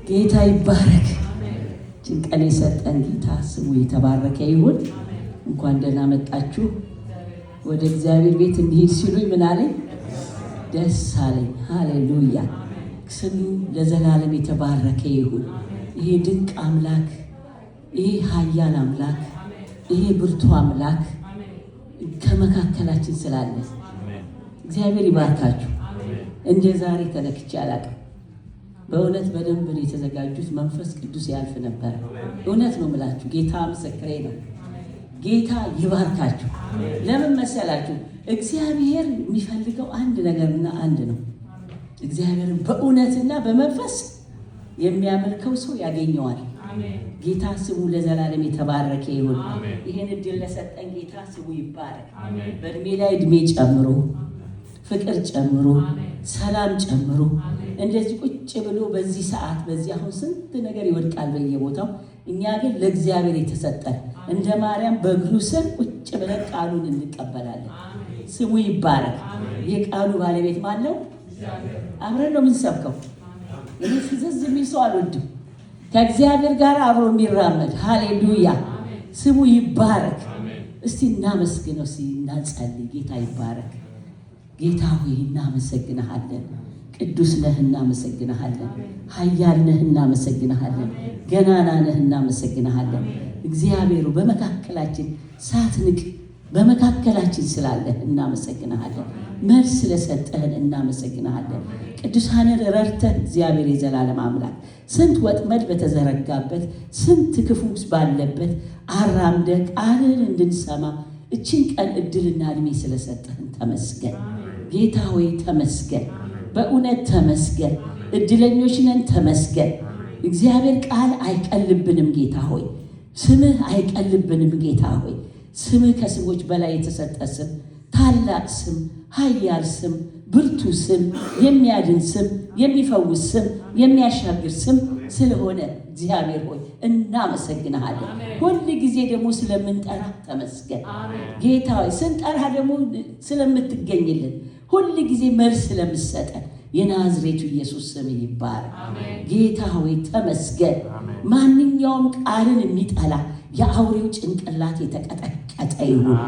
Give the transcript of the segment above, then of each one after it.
ጌታ ይባረክ። ጭንቀን የሰጠን ጌታ ስሙ የተባረከ ይሁን። እንኳን ደህና መጣችሁ ወደ እግዚአብሔር ቤት። እንዲሄድ ሲሉኝ ምን አለኝ? ደስ አለኝ። ሃሌሉያ። ስሙ ለዘላለም የተባረከ ይሁን። ይሄ ድንቅ አምላክ፣ ይሄ ኃያል አምላክ፣ ይሄ ብርቱ አምላክ ከመካከላችን ስላለ እግዚአብሔር ይባርካችሁ። እንደ ዛሬ ተለክቼ አላውቅም። በእውነት በደንብ ነው የተዘጋጁት። መንፈስ ቅዱስ ያልፍ ነበር። እውነት ነው የምላችሁ። ጌታ ምስክሬ ነው። ጌታ ይባርካችሁ። ለምን መሰላችሁ? እግዚአብሔር የሚፈልገው አንድ ነገርና አንድ ነው። እግዚአብሔርን በእውነትና በመንፈስ የሚያመልከው ሰው ያገኘዋል። ጌታ ስሙ ለዘላለም የተባረከ ይሁን። ይህን እድል ለሰጠን ጌታ ስሙ ይባረክ። በእድሜ ላይ እድሜ ጨምሮ፣ ፍቅር ጨምሮ፣ ሰላም ጨምሮ እንደዚህ ቁጭ ብሎ በዚህ ሰዓት በዚህ አሁን ስንት ነገር ይወድቃል በየቦታው። እኛ ግን ለእግዚአብሔር የተሰጠን እንደ ማርያም በእግሩ ስር ቁጭ ብለን ቃሉን እንቀበላለን። ስሙ ይባረክ። የቃሉ ባለቤት ማን ነው? አብረን ነው የምንሰብከው። እኔ ፍዝዝ የሚል ሰው አልወድም። ከእግዚአብሔር ጋር አብሮ የሚራመድ ሃሌሉያ። ስሙ ይባረክ። እስቲ እናመስግነው፣ እስቲ እናጸልይ። ጌታ ይባረክ። ጌታ ሆይ እናመሰግንሃለን። ቅዱስ ነህ፣ እናመሰግንሃለን። ኃያል ነህ፣ እናመሰግንሃለን። ገናና ነህ፣ እናመሰግንሃለን። እግዚአብሔሩ በመካከላችን ሳትንቅ በመካከላችን ስላለህ እናመሰግንሃለን። መልስ ስለሰጠህን እናመሰግንሃለን። ቅዱሳንን ረድተህ እግዚአብሔር የዘላለም አምላክ ስንት ወጥመድ በተዘረጋበት ስንት ክፉ ባለበት አራምደህ ቃልን እንድንሰማ እችን ቀን እድልና እድሜ ስለሰጠህን ተመስገን። ጌታ ሆይ ተመስገን። በእውነት ተመስገን። እድለኞች ነን፣ ተመስገን። እግዚአብሔር ቃል አይቀልብንም ጌታ ሆይ፣ ስምህ አይቀልብንም ጌታ ሆይ። ስምህ ከስሞች በላይ የተሰጠ ስም፣ ታላቅ ስም፣ ኃያል ስም፣ ብርቱ ስም፣ የሚያድን ስም፣ የሚፈውስ ስም፣ የሚያሻግር ስም ስለሆነ እግዚአብሔር ሆይ እናመሰግንሃለን። ሁል ጊዜ ደግሞ ስለምንጠራ ተመስገን ጌታ ሆይ። ስንጠራ ደግሞ ስለምትገኝልን ሁል ጊዜ መልስ ስለምሰጠን የናዝሬቱ ኢየሱስ ስም ይባረክ። ጌታ ሆይ ተመስገን። ማንኛውም ቃልን የሚጠላ የአውሬው ጭንቅላት የተቀጠቀጠ ይሁን።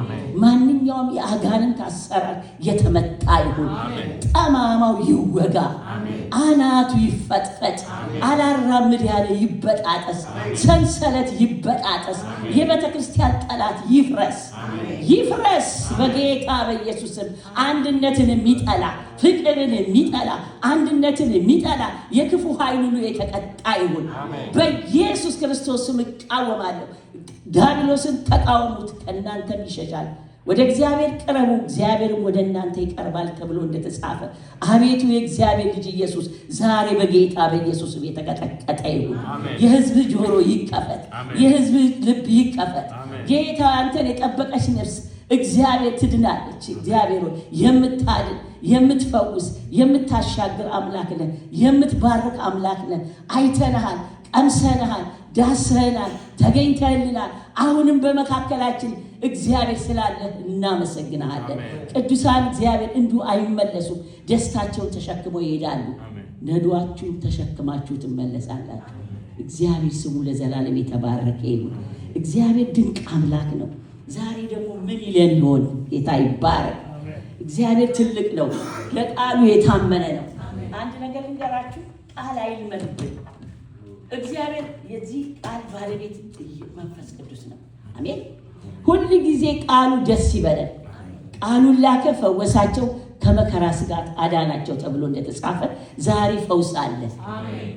ማንኛውም የአጋንንት አሰራር የተመታ ይሁን። ጠማማው ይወጋ፣ አናቱ ይፈጥፈጥ፣ አላራምድ ያለ ይበጣጠስ፣ ሰንሰለት ይበጣጠስ። የቤተ ክርስቲያን ጠላት ይፍረስ፣ ይፍረስ በጌታ በኢየሱስ ስም። አንድነትን የሚጠላ ፍቅርን የሚጠላ አንድነትን የሚጠላ የክፉ ኃይል ሁሉ የተቀጣ ይሁን። በኢየሱስ ክርስቶስ ስም እቃወማለሁ። ዲያብሎስን ተቃወሙት፣ ከእናንተም ይሸሻል። ወደ እግዚአብሔር ቅረቡ፣ እግዚአብሔርም ወደ እናንተ ይቀርባል ተብሎ እንደተጻፈ አቤቱ የእግዚአብሔር ልጅ ኢየሱስ ዛሬ በጌታ በኢየሱስ ስም የተቀጠቀጠ ይሁን። የሕዝብ ጆሮ ይከፈት፣ የሕዝብ ልብ ይከፈት። ጌታ አንተን የጠበቀች ነፍስ እግዚአብሔር ትድናለች። እግዚአብሔር የምታድን የምትፈውስ የምታሻግር አምላክ ነህ። የምትባርክ አምላክ ነህ። አይተንሃል፣ ቀምሰንሃል፣ ዳሰህናል፣ ተገኝተህልናል። አሁንም በመካከላችን እግዚአብሔር ስላለህ እናመሰግንሃለን። ቅዱሳን እግዚአብሔር እንዲሁ አይመለሱም። ደስታቸውን ተሸክመው ይሄዳሉ። ነዷችሁን ተሸክማችሁ ትመለሳላችሁ። እግዚአብሔር ስሙ ለዘላለም የተባረከ ይሁን። እግዚአብሔር ድንቅ አምላክ ነው። ዛሬ ደግሞ ምን ይለን ይሆን? ጌታ ይባረክ። እግዚአብሔር ትልቅ ነው፣ ለቃሉ የታመነ ነው። አንድ ነገር ልንገራችሁ፣ ቃል አይልመድብን። እግዚአብሔር የዚህ ቃል ባለቤት መንፈስ ቅዱስ ነው። አሜን። ሁል ጊዜ ቃሉ ደስ ይበለን። ቃሉን ላከ፣ ፈወሳቸው፣ ከመከራ ስጋት አዳናቸው ተብሎ እንደተጻፈ ዛሬ ፈውስ አለ።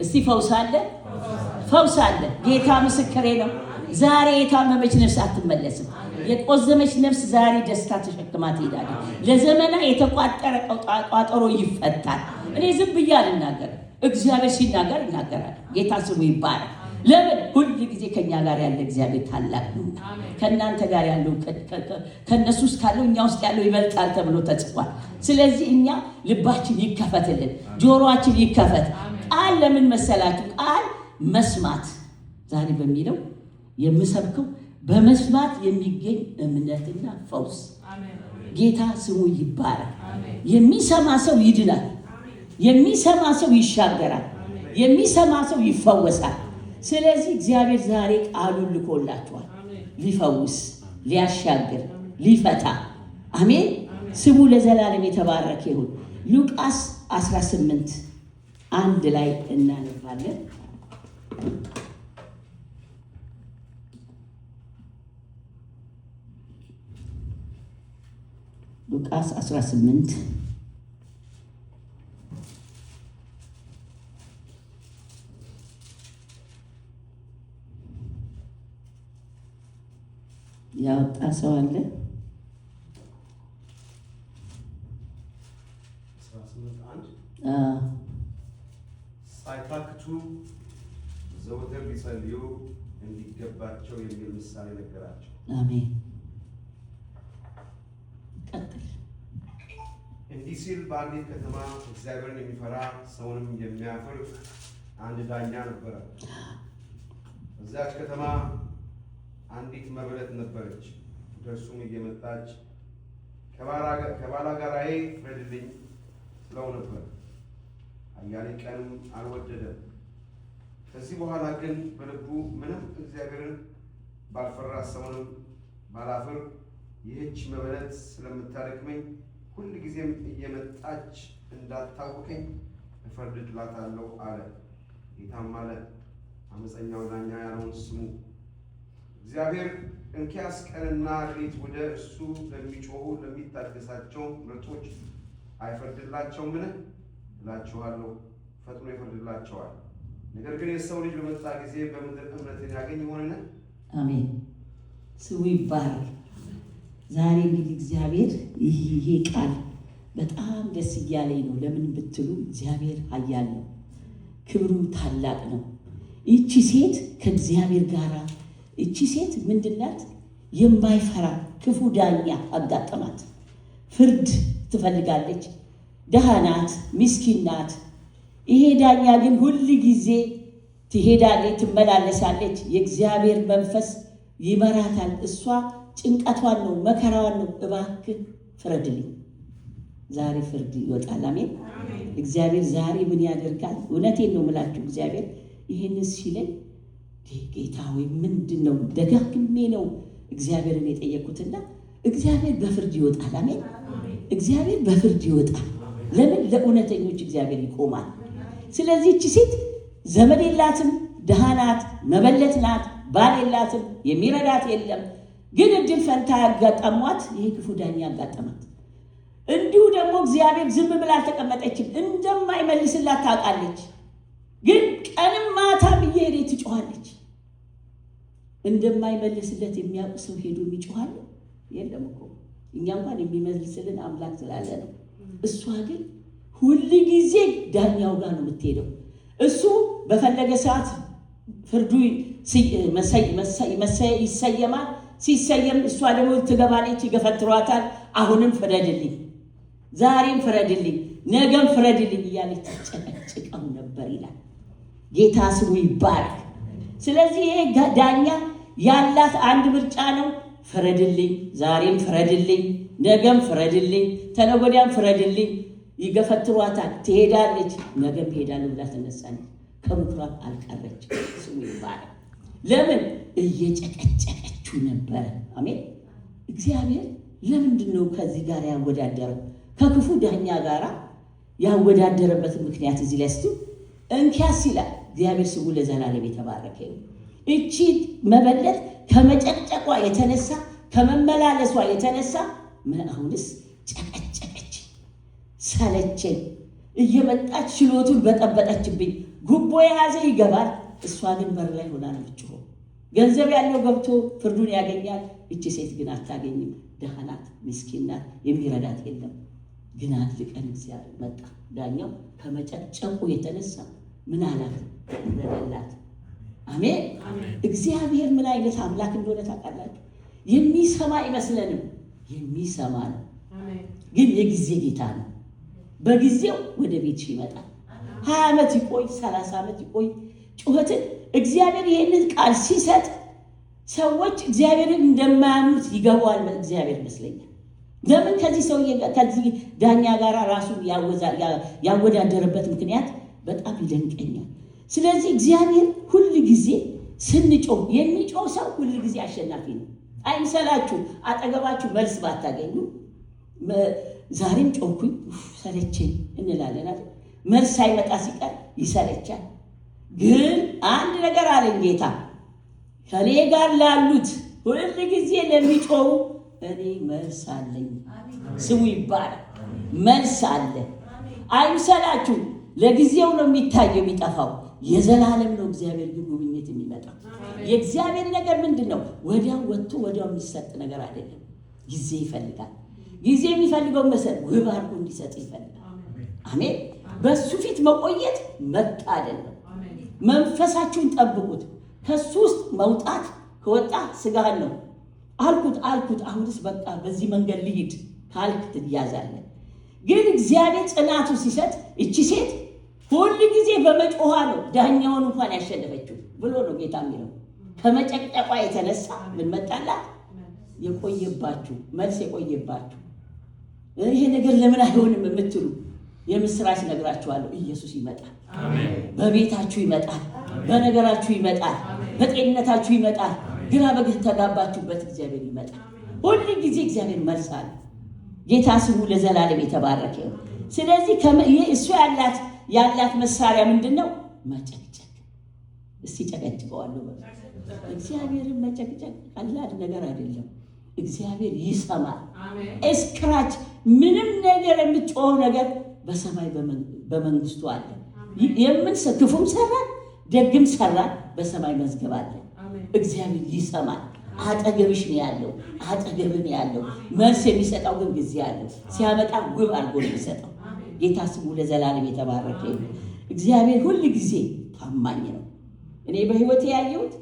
እስቲ ፈውስ አለ፣ ፈውስ አለ። ጌታ ምስክሬ ነው። ዛሬ የታመመች ነፍስ አትመለስም። የቆዘመች ነፍስ ዛሬ ደስታ ተሸክማ ትሄዳለች። ለዘመና የተቋጠረ ቋጠሮ ይፈታል። እኔ ዝም ብዬ አልናገር፣ እግዚአብሔር ሲናገር እናገራል። ጌታ ስሙ ይባላል። ለምን? ሁል ጊዜ ከኛ ጋር ያለ እግዚአብሔር ታላቅ ነው። ከእናንተ ጋር ያለው ከእነሱ ውስጥ ካለው እኛ ውስጥ ያለው ይበልጣል ተብሎ ተጽፏል። ስለዚህ እኛ ልባችን ይከፈትልን፣ ጆሮአችን ይከፈት። ቃል ለምን መሰላችሁ? ቃል መስማት ዛሬ በሚለው የምሰብከው በመስማት የሚገኝ እምነትና ፈውስ። ጌታ ስሙ ይባረክ። የሚሰማ ሰው ይድናል። የሚሰማ ሰው ይሻገራል። የሚሰማ ሰው ይፈወሳል። ስለዚህ እግዚአብሔር ዛሬ ቃሉን ልኮላችኋል፣ ሊፈውስ፣ ሊያሻግር፣ ሊፈታ። አሜን። ስሙ ለዘላለም የተባረከ ይሁን። ሉቃስ 18 1 ላይ እናነባለን። ሉቃስ 18 ያወጣ ሰው አለ? ሳይታክቱ ዘወትር ሊጸልዩ እንዲገባቸው የሚል ምሳሌ ነገራቸው። አሜን። ቀጥል። እንዲህ ሲል በአንዲት ከተማ እግዚአብሔርን የሚፈራ ሰውንም የሚያፍር አንድ ዳኛ ነበረ። በዚያች ከተማ አንዲት መበለት ነበረች። ወደ እርሱም እየመጣች ከባላጋራዬ ፍረድልኝ ትለው ነበር። አያሌ ቀንም አልወደደም። ከዚህ በኋላ ግን በልቡ ምንም እግዚአብሔርን ባልፈራ ሰውንም ባላፍር ይህች መበለት ስለምታደክመኝ ሁል ጊዜም እየመጣች እንዳታውከኝ እፈርድላታለሁ አለ። ጌታም አለ፣ አመፀኛው ዳኛ ያለውን ስሙ። እግዚአብሔር እንኪያስ ቀንና ሌሊት ወደ እርሱ ለሚጮኹ ለሚታገሳቸው ምርጦች አይፈርድላቸውምን? እላችኋለሁ ፈጥኖ ይፈርድላቸዋል። ነገር ግን የሰው ልጅ በመጣ ጊዜ በምድር እምነትን ያገኝ ይሆንን? አሜን። ስሙ ይባረክ። ዛሬ እንግዲህ እግዚአብሔር ይሄ ቃል በጣም ደስ እያለኝ ነው። ለምን ብትሉ እግዚአብሔር ኃያል ነው፣ ክብሩ ታላቅ ነው። ይቺ ሴት ከእግዚአብሔር ጋር ይቺ ሴት ምንድናት? የማይፈራ ክፉ ዳኛ አጋጠማት። ፍርድ ትፈልጋለች። ደሃ ናት፣ ምስኪን ናት። ይሄ ዳኛ ግን ሁል ጊዜ ትሄዳለች፣ ትመላለሳለች። የእግዚአብሔር መንፈስ ይመራታል። እሷ ጭንቀቷን ነው፣ መከራዋን ነው። እባክህ ፍረድልኝ። ዛሬ ፍርድ ይወጣል። አሜን። እግዚአብሔር ዛሬ ምን ያደርጋል? እውነቴን ነው የምላችሁ። እግዚአብሔር ይህንን ሲለኝ ጌታ ወይ ምንድን ነው? ደጋግሜ ነው እግዚአብሔርን የጠየኩትና እግዚአብሔር በፍርድ ይወጣል። አሜን። እግዚአብሔር በፍርድ ይወጣል። ለምን? ለእውነተኞች እግዚአብሔር ይቆማል። ስለዚህ እቺ ሴት ዘመድ የላትም፣ ድሃ ናት፣ መበለት ናት፣ ባል የላትም፣ የሚረዳት የለም። ግን እድል ፈንታ ያጋጠሟት ይሄ ክፉ ዳኛ ያጋጠማት። እንዲሁ ደግሞ እግዚአብሔር ዝም ብላ አልተቀመጠችም፣ እንደማይመልስላት ታውቃለች። ግን ቀንም ማታም እየሄደች ትጮኻለች። እንደማይመልስለት የሚያውቅ ሰው ሄዶ የሚጮኻል የለም እኮ። እኛ እንኳን የሚመልስልን አምላክ ስላለ ነው። እሷ ግን ሁል ጊዜ ዳኛው ጋር ነው የምትሄደው። እሱ በፈለገ ሰዓት ፍርዱ ይሰየማል። ሲሰየም እሷ ደግሞ ትገባለች፣ ይገፈትሯታል። አሁንም ፍረድልኝ፣ ዛሬም ፍረድልኝ፣ ነገም ፍረድልኝ እያለች ተጨቀጭቀው ነበር ይላል። ጌታ ስሙ ይባረክ። ስለዚህ ይሄ ዳኛ ያላት አንድ ምርጫ ነው። ፍረድልኝ፣ ዛሬም ፍረድልኝ፣ ነገም ፍረድልኝ፣ ተነገ ወዲያም ፍረድልኝ። ይገፈትሯታል፣ ትሄዳለች፣ ነገም ትሄዳለች ብላ ትነሳለች። ከምኩራብ አልቀረች። ስሙ ይባረክ። ለምን? እየጨቀጨቀችው ነበረ። አሜን። እግዚአብሔር ለምንድን ነው ከዚህ ጋር ያወዳደረው? ከክፉ ዳኛ ጋር ያወዳደረበትን ምክንያት እዚህ ላይ እስቲ እንኪያስ ይላል። እግዚአብሔር ስሙ ለዘላለም የተባረከ ይሁን። እቺ መበለት ከመጨቅጨቋ የተነሳ ከመመላለሷ የተነሳ አሁንስ ጨቀጨቀች፣ ሰለቸኝ፣ እየመጣች ችሎቱን በጠበጠችብኝ። ጉቦ የያዘ ይገባል፣ እሷ ግን በር ላይ ሆና ነው የምትጮኸው። ገንዘብ ያለው ገብቶ ፍርዱን ያገኛል። እቺ ሴት ግን አታገኝም። ደሃ ናት፣ ምስኪን ናት፣ የሚረዳት የለም። ግን አንድ ቀን እግዚአብሔር መጣ። ዳኛው ከመጨቅጨቁ የተነሳ ምን አላት? ረዳላት። አሜን። እግዚአብሔር ምን አይነት አምላክ እንደሆነ ታውቃላችሁ? የሚሰማ አይመስለንም፣ የሚሰማ ነው። ግን የጊዜ ጌታ ነው። በጊዜው ወደ ቤትሽ ይመጣል። 20 ዓመት ይቆይ፣ 30 ዓመት ይቆይ ጩኸትን እግዚአብሔር ይህንን ቃል ሲሰጥ ሰዎች እግዚአብሔርን እንደማያምኑት ይገባዋል። እግዚአብሔር ይመስለኛል። ለምን ከዚህ ዳኛ ጋር ራሱን ያወዳደረበት ምክንያት በጣም ይደንቀኛል። ስለዚህ እግዚአብሔር ሁል ጊዜ ስንጮህ የሚጮህ ሰው ሁል ጊዜ አሸናፊ ነው። አይምሰላችሁ። አጠገባችሁ መልስ ባታገኙ ዛሬም ጮኩኝ ሰለቸኝ እንላለን አይደል? መልስ ሳይመጣ ሲቀር ይሰለቻል። ግን አንድ ነገር አለኝ ጌታ፣ ከኔ ጋር ላሉት ሁል ጊዜ ለሚጮሁ እኔ መልስ አለኝ። ስሙ ይባላል። መልስ አለ። አይምሰላችሁ። ለጊዜው ነው የሚታየው የሚጠፋው፣ የዘላለም ነው እግዚአብሔር ግን ጉብኝት የሚመጣው። የእግዚአብሔር ነገር ምንድን ነው? ወዲያው ወጥቶ ወዲያው የሚሰጥ ነገር አይደለም። ጊዜ ይፈልጋል። ጊዜ የሚፈልገው መሰል ውብ አድርጎ እንዲሰጥ ይፈልጋል። አሜን። በሱ ፊት መቆየት መታደል ነው። መንፈሳችሁን ጠብቁት። ከሱ ውስጥ መውጣት ከወጣ ስጋህን ነው። አልኩት አሁንስ በቃ በዚህ መንገድ ልሂድ ካልክ ትያዛለህ። ግን እግዚአብሔር ጽናቱ ሲሰጥ እቺ ሴት ሁል ጊዜ በመጮኋ ነው ዳኛውን እንኳን ያሸነፈችው ብሎ ነው ጌታ የሚለው። ከመጨቅጨቋ የተነሳ ምን መጣላት? የቆየባችሁ መልስ የቆየባችሁ ይሄ ነገር ለምን አይሆንም የምትሉ የምስራች ነግራችኋለሁ። ኢየሱስ ይመጣል። በቤታችሁ ይመጣል፣ በነገራችሁ ይመጣል፣ በጤንነታችሁ ይመጣል። ግራ በተጋባችሁበት እግዚአብሔር ይመጣል። ሁሉ ጊዜ እግዚአብሔር መልስ አለ። ጌታ ስሙ ለዘላለም የተባረከ ነው። ስለዚህ እሱ ያላት መሳሪያ ምንድን ነው? መጨቅጨቅ። እስቲ ጨቀጭቀዋለሁ። እግዚአብሔርን መጨቅጨቅ ቀላል ነገር አይደለም። እግዚአብሔር ይሰማል። እስክራች ምንም ነገር የምትጮኸው ነገር በሰማይ በመንግስቱ አለ። ክፉም ሰራን ደግም ሰራን በሰማይ መዝገብ አለ። እግዚአብሔር ይሰማል። አጠገብሽ ነው ያለው፣ አጠገብህ ነው ያለው። መልስ የሚሰጠው ግን ጊዜ አለው። ሲያመጣ ውብ አድርጎ ነው የሚሰጠው። ጌታ ስሙ ለዘላለም የተባረከ ነው። እግዚአብሔር ሁል ጊዜ ታማኝ ነው። እኔ በህይወት ያየሁት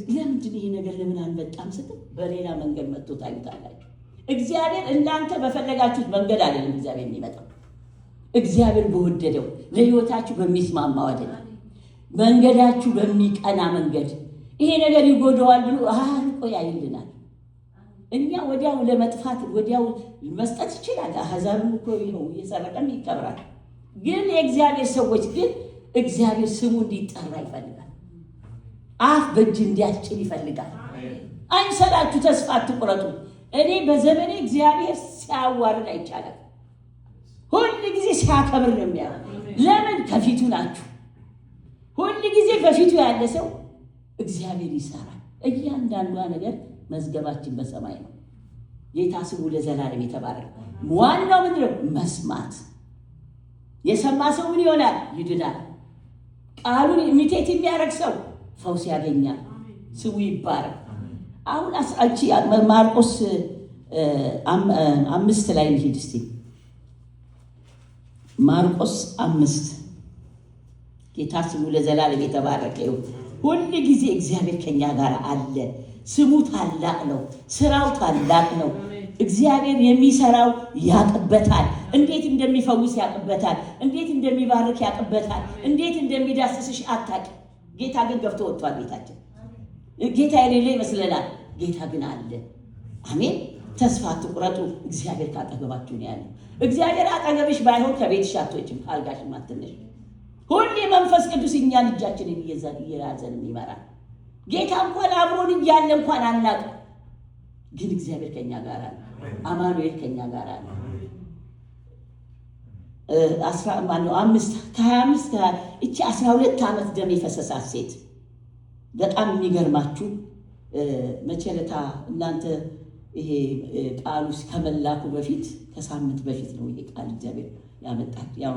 ለምንድን ይሄ ነገር ለምን አልመጣም ስትል በሌላ መንገድ መጥቶ ታዩታላችሁ። እግዚአብሔር እናንተ በፈለጋችሁት መንገድ አይደለም እግዚአብሔር የሚመጣው። እግዚአብሔር በወደደው ለህይወታችሁ በሚስማማው አይደለም፣ መንገዳችሁ በሚቀና መንገድ ይሄ ነገር ይጎዳዋል ብሎ አርቆ ያይልናል። እኛ ወዲያው ለመጥፋት ወዲያው መስጠት ይችላል። አሕዛብም እኮ ይኸው እየሰረቀም ይከብራል። ግን የእግዚአብሔር ሰዎች ግን እግዚአብሔር ስሙ እንዲጠራ ይፈልጋል። አፍ በእጅ እንዲያስጭን ይፈልጋል። አይምሰላችሁ፣ ተስፋ አትቁረጡ። እኔ በዘመኔ እግዚአብሔር ሲያዋርድ አይቻልም። ሁል ጊዜ ሲያከብር ነው የሚያው። ለምን? ከፊቱ ናችሁ። ሁል ጊዜ በፊቱ ያለ ሰው እግዚአብሔር ይሰራል። እያንዳንዷ ነገር መዝገባችን በሰማይ ነው። ጌታ ስሙ ለዘላለም የተባረከ። ዋናው ምንድን ነው? መስማት። የሰማ ሰው ምን ይሆናል? ይድናል። ቃሉን ኢሚቴት የሚያደርግ ሰው ፈውስ ያገኛል። ስሙ ይባረክ። አሁን አንቺ ማርቆስ 5 ላይ እንሂድ እስቲ። ማርቆስ 5 ጌታ ስሙ ለዘላለም የተባረከ ይሁን። ሁል ጊዜ እግዚአብሔር ከኛ ጋር አለ። ስሙ ታላቅ ነው፣ ስራው ታላቅ ነው። እግዚአብሔር የሚሰራው ያቅበታል። እንዴት እንደሚፈውስ ያቅበታል። እንዴት እንደሚባርክ ያቅበታል። እንዴት እንደሚዳስስሽ አታውቂም። ጌታ ግን ገብቶ ወጥቷል ቤታችን። ጌታ የሌለ ይመስለናል፣ ጌታ ግን አለ። አሜን። ተስፋ አትቁረጡ። እግዚአብሔር ካጠገባችሁ ነው ያለው። እግዚአብሔር አጠገብሽ ባይሆን ከቤትሽ አትወጪም፣ ካልጋሽም አትነሽ። ሁሌ መንፈስ ቅዱስ እኛን እጃችንን እየያዘን ይመራል። ጌታ እንኳን አብሮን እያለ እንኳን አናውቅም፣ ግን እግዚአብሔር ከኛ ጋር አለ። አማኑኤል ከኛ ጋር አለ። 25 እቺ 12 ዓመት ደም የፈሰሳት ሴት በጣም የሚገርማችሁ መቸለታ እናንተ ይሄ ቃሉ ከመላኩ በፊት ከሳምንት በፊት ነው ይሄ ቃል እግዚአብሔር ያመጣል። ያው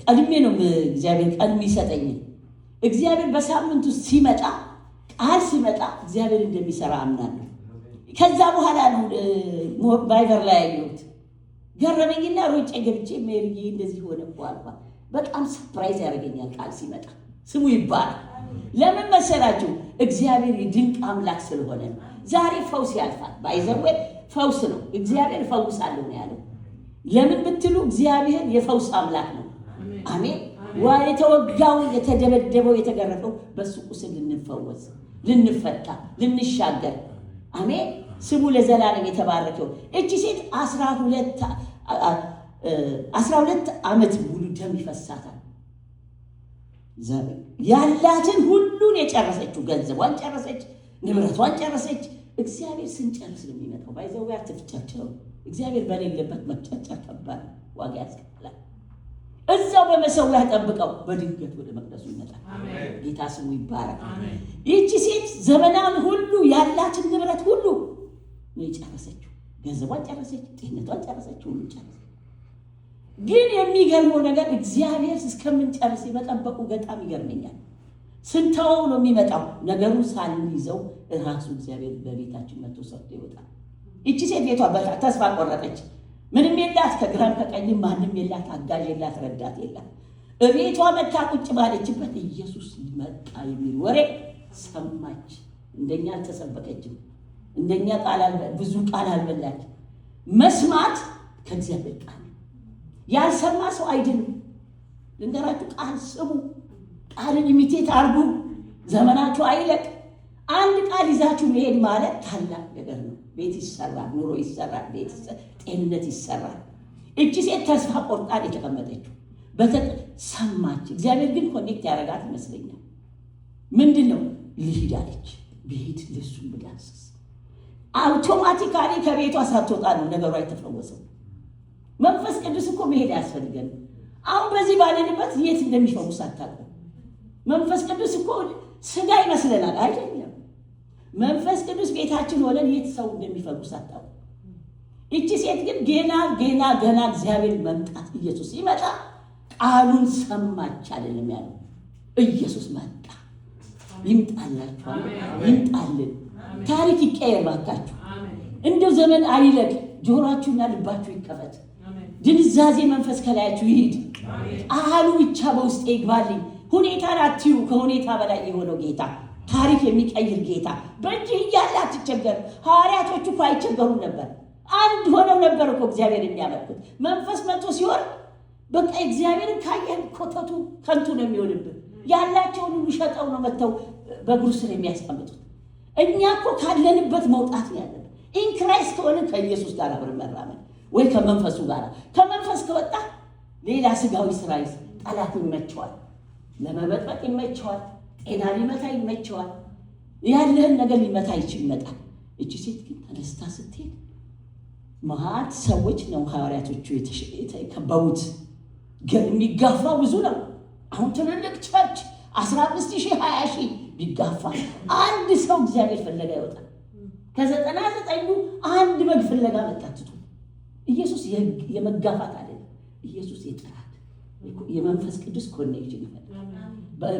ቀድሜ ነው እግዚአብሔር ቀድሜ ይሰጠኝ። እግዚአብሔር በሳምንት ውስጥ ሲመጣ ቃል ሲመጣ እግዚአብሔር እንደሚሰራ አምናለሁ። ከዛ በኋላ ነው ቫይበር ላይ ያየሁት። ገረመኝና ሮጬ ገብቼ ሜሪዬ እንደዚህ ሆነ እኮ አልኳት። በጣም ሰርፕራይዝ ያደርገኛል ቃል ሲመጣ። ስሙ ይባላል። ለምን መሰላችሁ? እግዚአብሔር የድንቅ አምላክ ስለሆነ ነው። ዛሬ ፈውስ ያልፋል። ባይዘዌ ፈውስ ነው። እግዚአብሔር ፈውሳለሁ ነው ያለው። ለምን ብትሉ እግዚአብሔር የፈውስ አምላክ ነው። አሜን። የተወጋው የተደበደበው የተገረፈው በሱ ቁስል ልንፈወስ፣ ልንፈታ፣ ልንሻገር። አሜን። ስሙ ለዘላለም የተባረከው። እቺ ሴት 12 ዓመት ሙሉ ደም ይፈሳታል። ያላትን ሁሉን የጨረሰችው ገንዘቧን ጨረሰች፣ ንብረቷን ጨረሰች። እግዚአብሔር ስንጨርስ ነው የሚመጣው። ባይዘው አትፍጨርጨሩ። እግዚአብሔር በሌለበት መጨርጨር ከባድ ዋጋ ያስከፍላል። እዛው በመሰዊያ ጠብቀው በድንገት ወደ መቅደሱ ይመጣል። ጌታ ስሙ ይባረክ። ይህቺ ሴት ዘመናን ሁሉ ያላትን ንብረት ሁሉ ነው የጨረሰችው። ገንዘቧን ጨረሰች፣ ጤንነቷን ጨረሰች፣ ሁሉ ጨረሰች። ግን የሚገርመው ነገር እግዚአብሔር እስከምንጨርስ የመጠበቁ በጣም ይገርመኛል። ስንተወው ነው የሚመጣው። ነገሩን ሳንይዘው ራሱ እግዚአብሔር በቤታችን መጥቶ ሰርቶ ይወጣል። ይቺ ሴት ቤቷ ተስፋ ቆረጠች። ምንም የላት፣ ከግራም ከቀኝም ማንም የላት፣ አጋዥ የላት፣ ረዳት የላት። እቤቷ መታ ቁጭ ባለችበት ኢየሱስ መጣ የሚል ወሬ ሰማች። እንደኛ አልተሰበከችም። እንደኛ ብዙ ቃል አልበላች። መስማት ከእግዚአብሔር ቃል ያልሰማ ሰው አይድንም። ልንገራችሁ፣ ቃል ስሙ፣ ቃልን ኢሚቴት አርጉ። ዘመናችሁ አይለቅ። አንድ ቃል ይዛችሁ መሄድ ማለት ታላቅ ነገር ነው። ቤት ይሰራል፣ ኑሮ ይሰራል፣ ጤንነት ይሰራል። እቺ ሴት ተስፋ ቆርጣን የተቀመጠችው ሰማች። እግዚአብሔር ግን ኮኔክት ያደረጋት ይመስለኛል። ምንድን ነው ልሂድ አለች። ብሄድ ልብሱን ብዳስስ አውቶማቲካሊ ከቤቷ ሳትወጣ ነው ነገሯ የተፈወሰው። መንፈስ ቅዱስ እኮ መሄድ ያስፈልገን። አሁን በዚህ ባለንበት የት እንደሚፈውስ አታውቅም። መንፈስ ቅዱስ እኮ ስጋ ይመስለናል፣ አይደለም። መንፈስ ቅዱስ ቤታችን ሆነን የት ሰው እንደሚፈውስ አታውቅም። ይቺ ሴት ግን ገና እግዚአብሔር መምጣት ኢየሱስ ሲመጣ ቃሉን ሰማች አይደለም ያለው። ኢየሱስ መጣ። ይምጣላችኋል፣ ይምጣልን። ታሪክ ይቀየር ባካችሁ። እንደው ዘመን አይለቅ። ጆሮአችሁና ልባችሁ ይከፈት። ድንዛዜ መንፈስ ከላያችሁ ይሂድ። ቃሉ ብቻ በውስጤ ይግባልኝ። ሁኔታን አትዩ። ከሁኔታ በላይ የሆነው ጌታ፣ ታሪክ የሚቀይር ጌታ በእጅ እያለ አትቸገር። ሐዋርያቶቹ እኮ አይቸገሩም ነበር። አንድ ሆነው ነበር እኮ እግዚአብሔር የሚያመልኩት። መንፈስ መጥቶ ሲሆን በቃ እግዚአብሔርን ካየን ኮተቱ ከንቱ ነው የሚሆንብን። ያላቸውን ሁሉ ሸጠው ነው መጥተው በእግሩ ስር የሚያስቀምጡት። እኛ እኮ ካለንበት መውጣት ያለን ኢንክራይስት ከሆነ ከኢየሱስ ጋር አብረን መራመድ ወይ ከመንፈሱ ጋር። ከመንፈስ ከወጣ ሌላ ስጋዊ ስራ ጠላት ይመቸዋል፣ ለመበጥበጥ ይመቸዋል፣ ጤና ሊመታ ይመቸዋል፣ ያለህን ነገር ሊመታ ይመጣል። እቺ ሴት ግን ተነስታ ስትሄድ መሀት ሰዎች ነው ሐዋርያቶቹ የተከበቡት። የሚጋፋ ብዙ ነው። አሁን ትልልቅ ቸርች 15,000 20,000 ቢጋፋ አንድ ሰው እግዚአብሔር ፍለጋ ይወጣል። ከ99 አንድ በግ ፍለጋ መጣትቱ። ኢየሱስ የመጋፋት አይደለም። ኢየሱስ የጥራት የመንፈስ ቅዱስ ኮኔክሽን ይፈልጋል።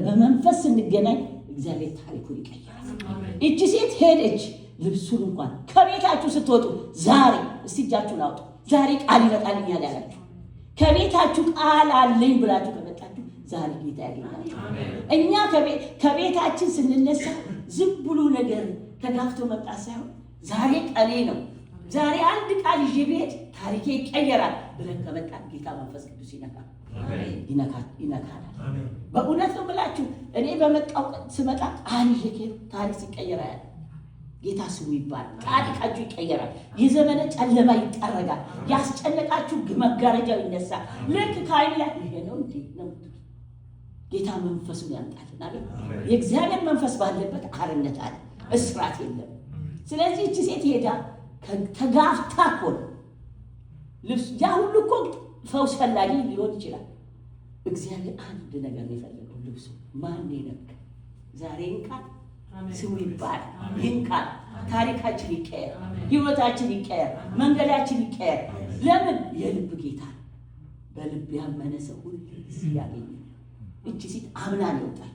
በመንፈስ ስንገናኝ እግዚአብሔር ታሪኩን ይቀይራል። እቺ ሴት ሄደች። ልብሱን እንኳን ከቤታችሁ ስትወጡ ዛሬ እስቲ እጃችሁን አውጡ። ዛሬ ቃል ይመጣልኛል ያላችሁ ከቤታችሁ ቃል አለኝ ብላችሁ ከመጣችሁ ዛሬ ጌታ ያገኛችሁ። እኛ ከቤታችን ስንነሳ ዝም ብሎ ነገር ተጋፍቶ መምጣት ሳይሆን ዛሬ ቀኔ ነው፣ ዛሬ አንድ ቃል ይዤ ብሄድ ታሪኬ ይቀየራል ብለን ከመጣን ጌታ መንፈስ ቅዱስ ይነካል። በእውነት ነው የምላችሁ። እኔ በመጣው ስመጣ ቃል ይዤ ታሪክ ሲቀየር ያለ ጌታ ስሙ ይባል። ታሪካችሁ ይቀየራል። የዘመነ ጨለማ ይጠረጋል። ያስጨነቃችሁ መጋረጃው ይነሳል። ልክ ከአይን ላይ ይሄ ነው እንዴ ነው። ጌታ መንፈሱን ያምጣልን። አሜን። የእግዚአብሔር መንፈስ ባለበት አርነት አለ፣ እስራት የለም። ስለዚህ እቺ ሴት ሄዳ ተጋፍታ እኮ ልብስ ያ ሁሉ እኮ ፈውስ ፈላጊ ሊሆን ይችላል። እግዚአብሔር አንድ ነገር ነው የፈለገው። ልብሱ ማን ነካ? ዛሬ እንካን ስሙ ይባል። ይንካል። ታሪካችን ይቀየር፣ ህይወታችን ይቀየር፣ መንገዳችን ይቀየር። ለምን? የልብ ጌታ በልብ ያመነ ሰው ሁሉ ያገኛል። እቺ ሴት አምና ነው የወጣችው።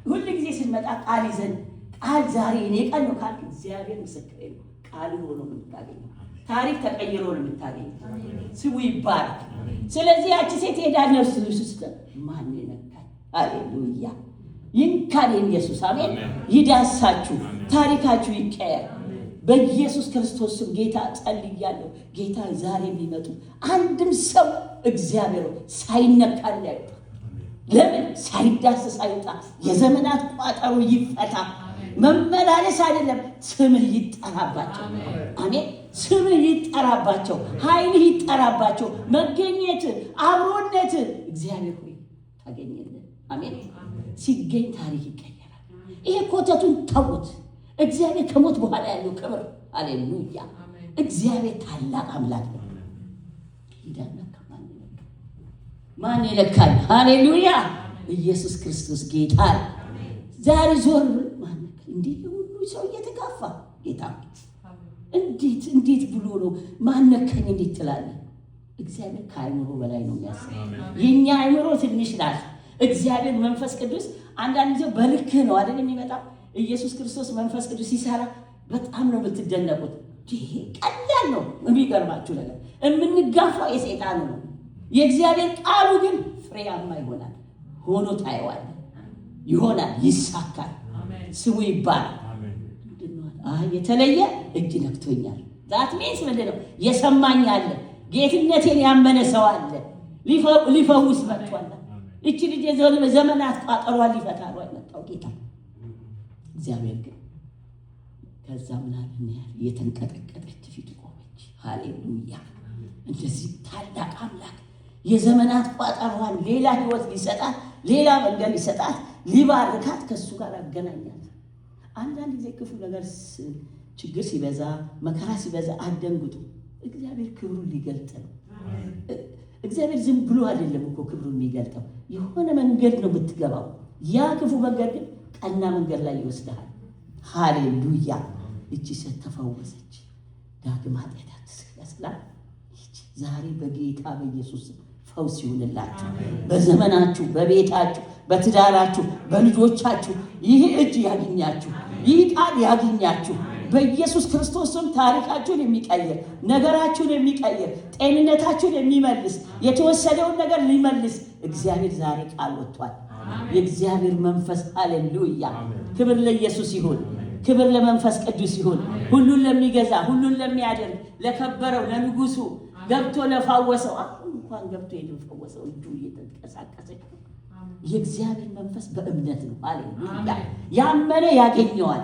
ሁሉ ጊዜ ስንመጣ ቃል ይዘን ቃል ዛሬ እኔ ቀን ነው ካልክ እግዚአብሔር ምስክሬ ነው። ቃል ሆኖ ነው የምታገኘው። ታሪክ ተቀይሮ ነው የምታገኘው። ስሙ ይባረክ። ስለዚህ ያቺ ሴት ሄዳ ነርስ ልብስ ውስጥ ማን ነካኝ? ሃሌሉያ። ይንካል ኢየሱስ። አሜን። ይዳሳችሁ፣ ታሪካችሁ ይቀየር በኢየሱስ ክርስቶስ ስም። ጌታ ጸልያለሁ። ጌታ ዛሬ የሚመጡ አንድም ሰው እግዚአብሔር ሳይነካ እንዳይወጣ፣ ለምን ሳይዳሰስ አይወጣ። የዘመናት ቋጠሮ ይፈታ። መመላለስ አይደለም፣ ስምህ ይጠራባቸው። አሜን። ስምህ ይጠራባቸው፣ ኃይልህ ይጠራባቸው፣ መገኘት፣ አብሮነት እግዚአብሔር ሆይ ታገኘልን። አሜን። ሲገኝ ታሪክ ይቀየራል። ይሄ ኮተቱን ተውት። እግዚአብሔር ከሞት በኋላ ያለው ክብር ሃሌሉያ። እግዚአብሔር ታላቅ አምላክ ነው። ይዳና ማን ይለካል? ሃሌሉያ። ኢየሱስ ክርስቶስ ጌታ። ዛሬ ዞር ማን እንዴ ሁሉ ሰው እየተጋፋ ጌታ እንዴት ብሎ ነው ማነከኝ እንዴት ትላለህ? እግዚአብሔር ከአይምሮ በላይ ነው የሚያስበው። የኛ አይምሮ ትንሽ ናት። እግዚአብሔር መንፈስ ቅዱስ አንዳንድ ጊዜ በልክ ነው አይደል የሚመጣው። ኢየሱስ ክርስቶስ መንፈስ ቅዱስ ሲሰራ በጣም ነው የምትደነቁት። ይሄ ቀላል ነው። የሚገርማችሁ ነገር የምንጋፋው የሰይጣን ነው። የእግዚአብሔር ቃሉ ግን ፍሬያማ ይሆናል። ሆኖ ታየዋል፣ ይሆናል፣ ይሳካል። ስሙ ይባላል። የተለየ እጅ ነክቶኛል። ዛት ሚንስ ምንድን ነው? የሰማኝ አለ፣ ጌትነቴን ያመነ ሰው አለ፣ ሊፈውስ መጥቷል። እቺ ልጅ ዘመናት ቋጠሯን ሊፈታ ነው የመጣው ጌታ እግዚአብሔር። ግን ከዛ ምናምን ያህል የተንቀጠቀጠች ፊት ቆመች። ሃሌሉያ። እንደዚህ ታላቅ አምላክ የዘመናት ቋጠሯን ሌላ ህይወት ሊሰጣት፣ ሌላ መንገድ ሊሰጣት፣ ሊባርካት ከሱ ጋር አገናኛት። አንዳንድ ጊዜ ክፉ ነገር ችግር ሲበዛ መከራ ሲበዛ አደንግጡ። እግዚአብሔር ክብሩን ሊገልጥ ነው። እግዚአብሔር ዝም ብሎ አይደለም እኮ ክብሩን የሚገልጠው። የሆነ መንገድ ነው የምትገባው። ያ ክፉ መንገድ ግን ቀና መንገድ ላይ ይወስድሃል። ሃሌሉያ። እቺ ሴት ተፈወሰች። ዳግም ኃጢአት አትስላ። ዛሬ በጌታ በኢየሱስ ፈውስ ይሁንላችሁ። በዘመናችሁ፣ በቤታችሁ፣ በትዳራችሁ፣ በልጆቻችሁ ይህ እጅ ያግኛችሁ፣ ይህ ቃል ያግኛችሁ። በኢየሱስ ክርስቶስም ታሪካችሁን የሚቀይር ነገራችሁን የሚቀይር ጤንነታችሁን የሚመልስ የተወሰደውን ነገር ሊመልስ እግዚአብሔር ዛሬ ቃል ወጥቷል። የእግዚአብሔር መንፈስ ሃሌሉያ። ክብር ለኢየሱስ ይሁን፣ ክብር ለመንፈስ ቅዱስ ይሁን። ሁሉን ለሚገዛ ሁሉን ለሚያደርግ ለከበረው ለንጉሱ ገብቶ ለፋወሰው አሁን እንኳን ገብቶ የፈወሰው እጁ እየተንቀሳቀሰች ነው። የእግዚአብሔር መንፈስ በእምነት ነው። ሃሌሉያ። ያመነ ያገኘዋል።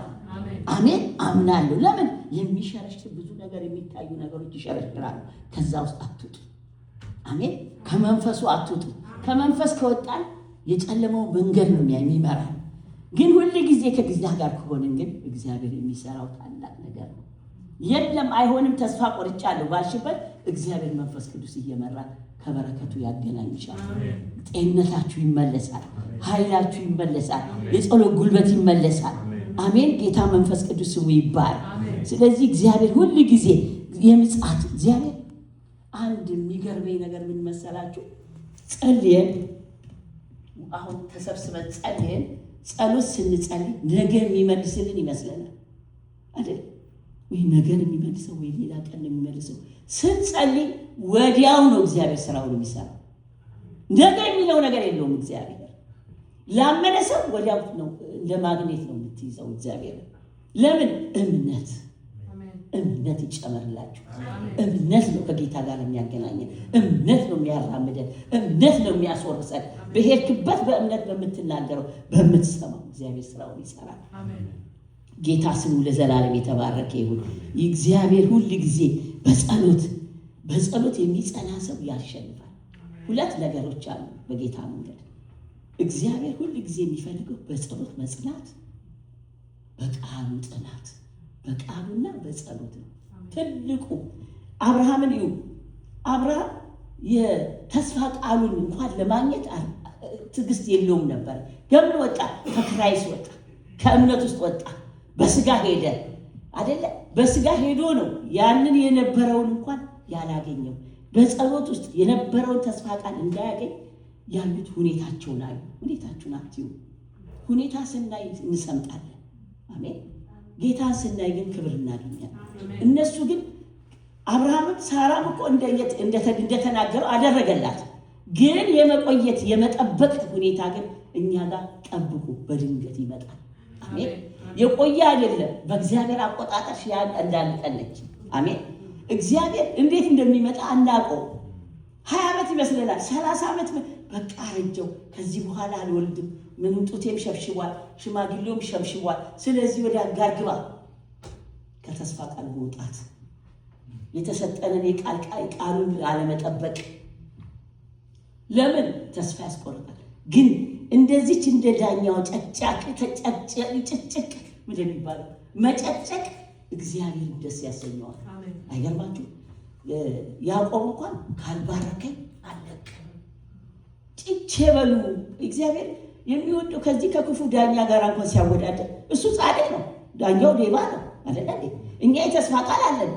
አሜን። አምናለሁ። ለምን የሚሸረሽር ብዙ ነገር የሚታዩ ነገሮች ይሸረሽራሉ። ከዛ ውስጥ አትውጡ። አሜን። ከመንፈሱ አትውጡ። ከመንፈስ ከወጣን የጨለመው መንገድ ነው የሚመራ። ግን ሁሉ ጊዜ ከግዚያ ጋር ከሆንን ግን እግዚአብሔር የሚሰራው ታላቅ ነገር ነው። የለም አይሆንም ተስፋ ቆርጫለሁ ባልሽበት እግዚአብሔር መንፈስ ቅዱስ እየመራ ከበረከቱ ያገናኝሻል። ጤንነታችሁ ይመለሳል። ኃይላችሁ ይመለሳል። የጸሎት ጉልበት ይመለሳል። አሜን። ጌታ መንፈስ ቅዱስ ስሙ ይባል። ስለዚህ እግዚአብሔር ሁሉ ጊዜ የምጽአት እግዚአብሔር አንድ የሚገርመኝ ነገር ምን መሰላችሁ? ጸልየን አሁን ተሰብስበን ጸልየን ጸሎት ስንጸልይ ነገ የሚመልስልን ይመስለናል አይደል? ወይ ነገን የሚመልሰው ወይ ሌላ ቀን የሚመልሰው። ስንጸልይ ወዲያው ነው እግዚአብሔር ስራውን የሚሰራው። ነገ የሚለው ነገር የለውም እግዚአብሔር። ላመነ ሰው ወዲያው ነው ለማግኘት ነው የምትይዘው እግዚአብሔር። ለምን? እምነት ይጨመርላችሁ። እምነት ነው ከጌታ ጋር የሚያገናኘን። እምነት ነው የሚያራምደን። እምነት ነው የሚያስወርሰን። በሄድክበት በእምነት በምትናገረው በምትሰማው እግዚአብሔር ስራውን ይሰራል። ጌታ ስሙ ለዘላለም የተባረከ ይሁን። እግዚአብሔር ሁል ጊዜ በጸሎት የሚጸና ሰው ያሸንፋል። ሁለት ነገሮች አሉ በጌታ መንገድ። እግዚአብሔር ሁል ጊዜ የሚፈልገው በጸሎት መጽናት፣ በቃሉ ጥናት፣ በቃሉና በጸሎት ነው። ትልቁ አብርሃምን እዩ። አብርሃም የተስፋ ቃሉን እንኳን ለማግኘት ትዕግስት የለውም ነበር። ገምን ወጣ፣ ከክራይስ ወጣ፣ ከእምነት ውስጥ ወጣ። በስጋ ሄደ አይደለ? በስጋ ሄዶ ነው ያንን የነበረውን እንኳን ያላገኘው። በጸሎት ውስጥ የነበረውን ተስፋ ቃል እንዳያገኝ ያሉት ሁኔታቸውን አዩ። ሁኔታችሁን አትዩ። ሁኔታ ስናይ እንሰምጣለን። አሜን። ጌታን ስናይ ግን ክብር እናገኛለን። እነሱ ግን አብርሃምም ሳራም እኮ እንደተናገረው አደረገላት። ግን የመቆየት የመጠበቅ ሁኔታ ግን እኛ ጋር ጠብቁ፣ በድንገት ይመጣል። አሜን። የቆየ አይደለም። በእግዚአብሔር አቆጣጠር ያን እንዳልቀለች። አሜን። እግዚአብሔር እንዴት እንደሚመጣ አናውቀው። 20 ዓመት ይመስለናል፣ 30 ዓመት በቃ አረጀው፣ ከዚህ በኋላ አልወልድም፣ ምንም ጡቴም ሸብሽቧል፣ ሽማግሌውም ሸብሽቧል፣ ስለዚህ ወደ አጋር ግባ። ከተስፋ ቃል መውጣት፣ የተሰጠንን ቃሉን አለመጠበቅ ለምን ተስፋ ያስቆርጣል። ግን እንደዚች እንደ ዳኛው ጨጫቅ ጭጭቅ ምንድን የሚባለው መጨጨቅ እግዚአብሔር ደስ ያሰኘዋል። አይገርማችሁ? ያዕቆብ እንኳን ካልባረከኝ አልለቅም። ጭቼ በሉ እግዚአብሔር የሚወደው ከዚህ ከክፉ ዳኛ ጋር እንኳን ሲያወዳደር እሱ ጻድቅ ነው፣ ዳኛው ሌባ ነው አይደል? እኛ የተስፋ ቃል አለን፣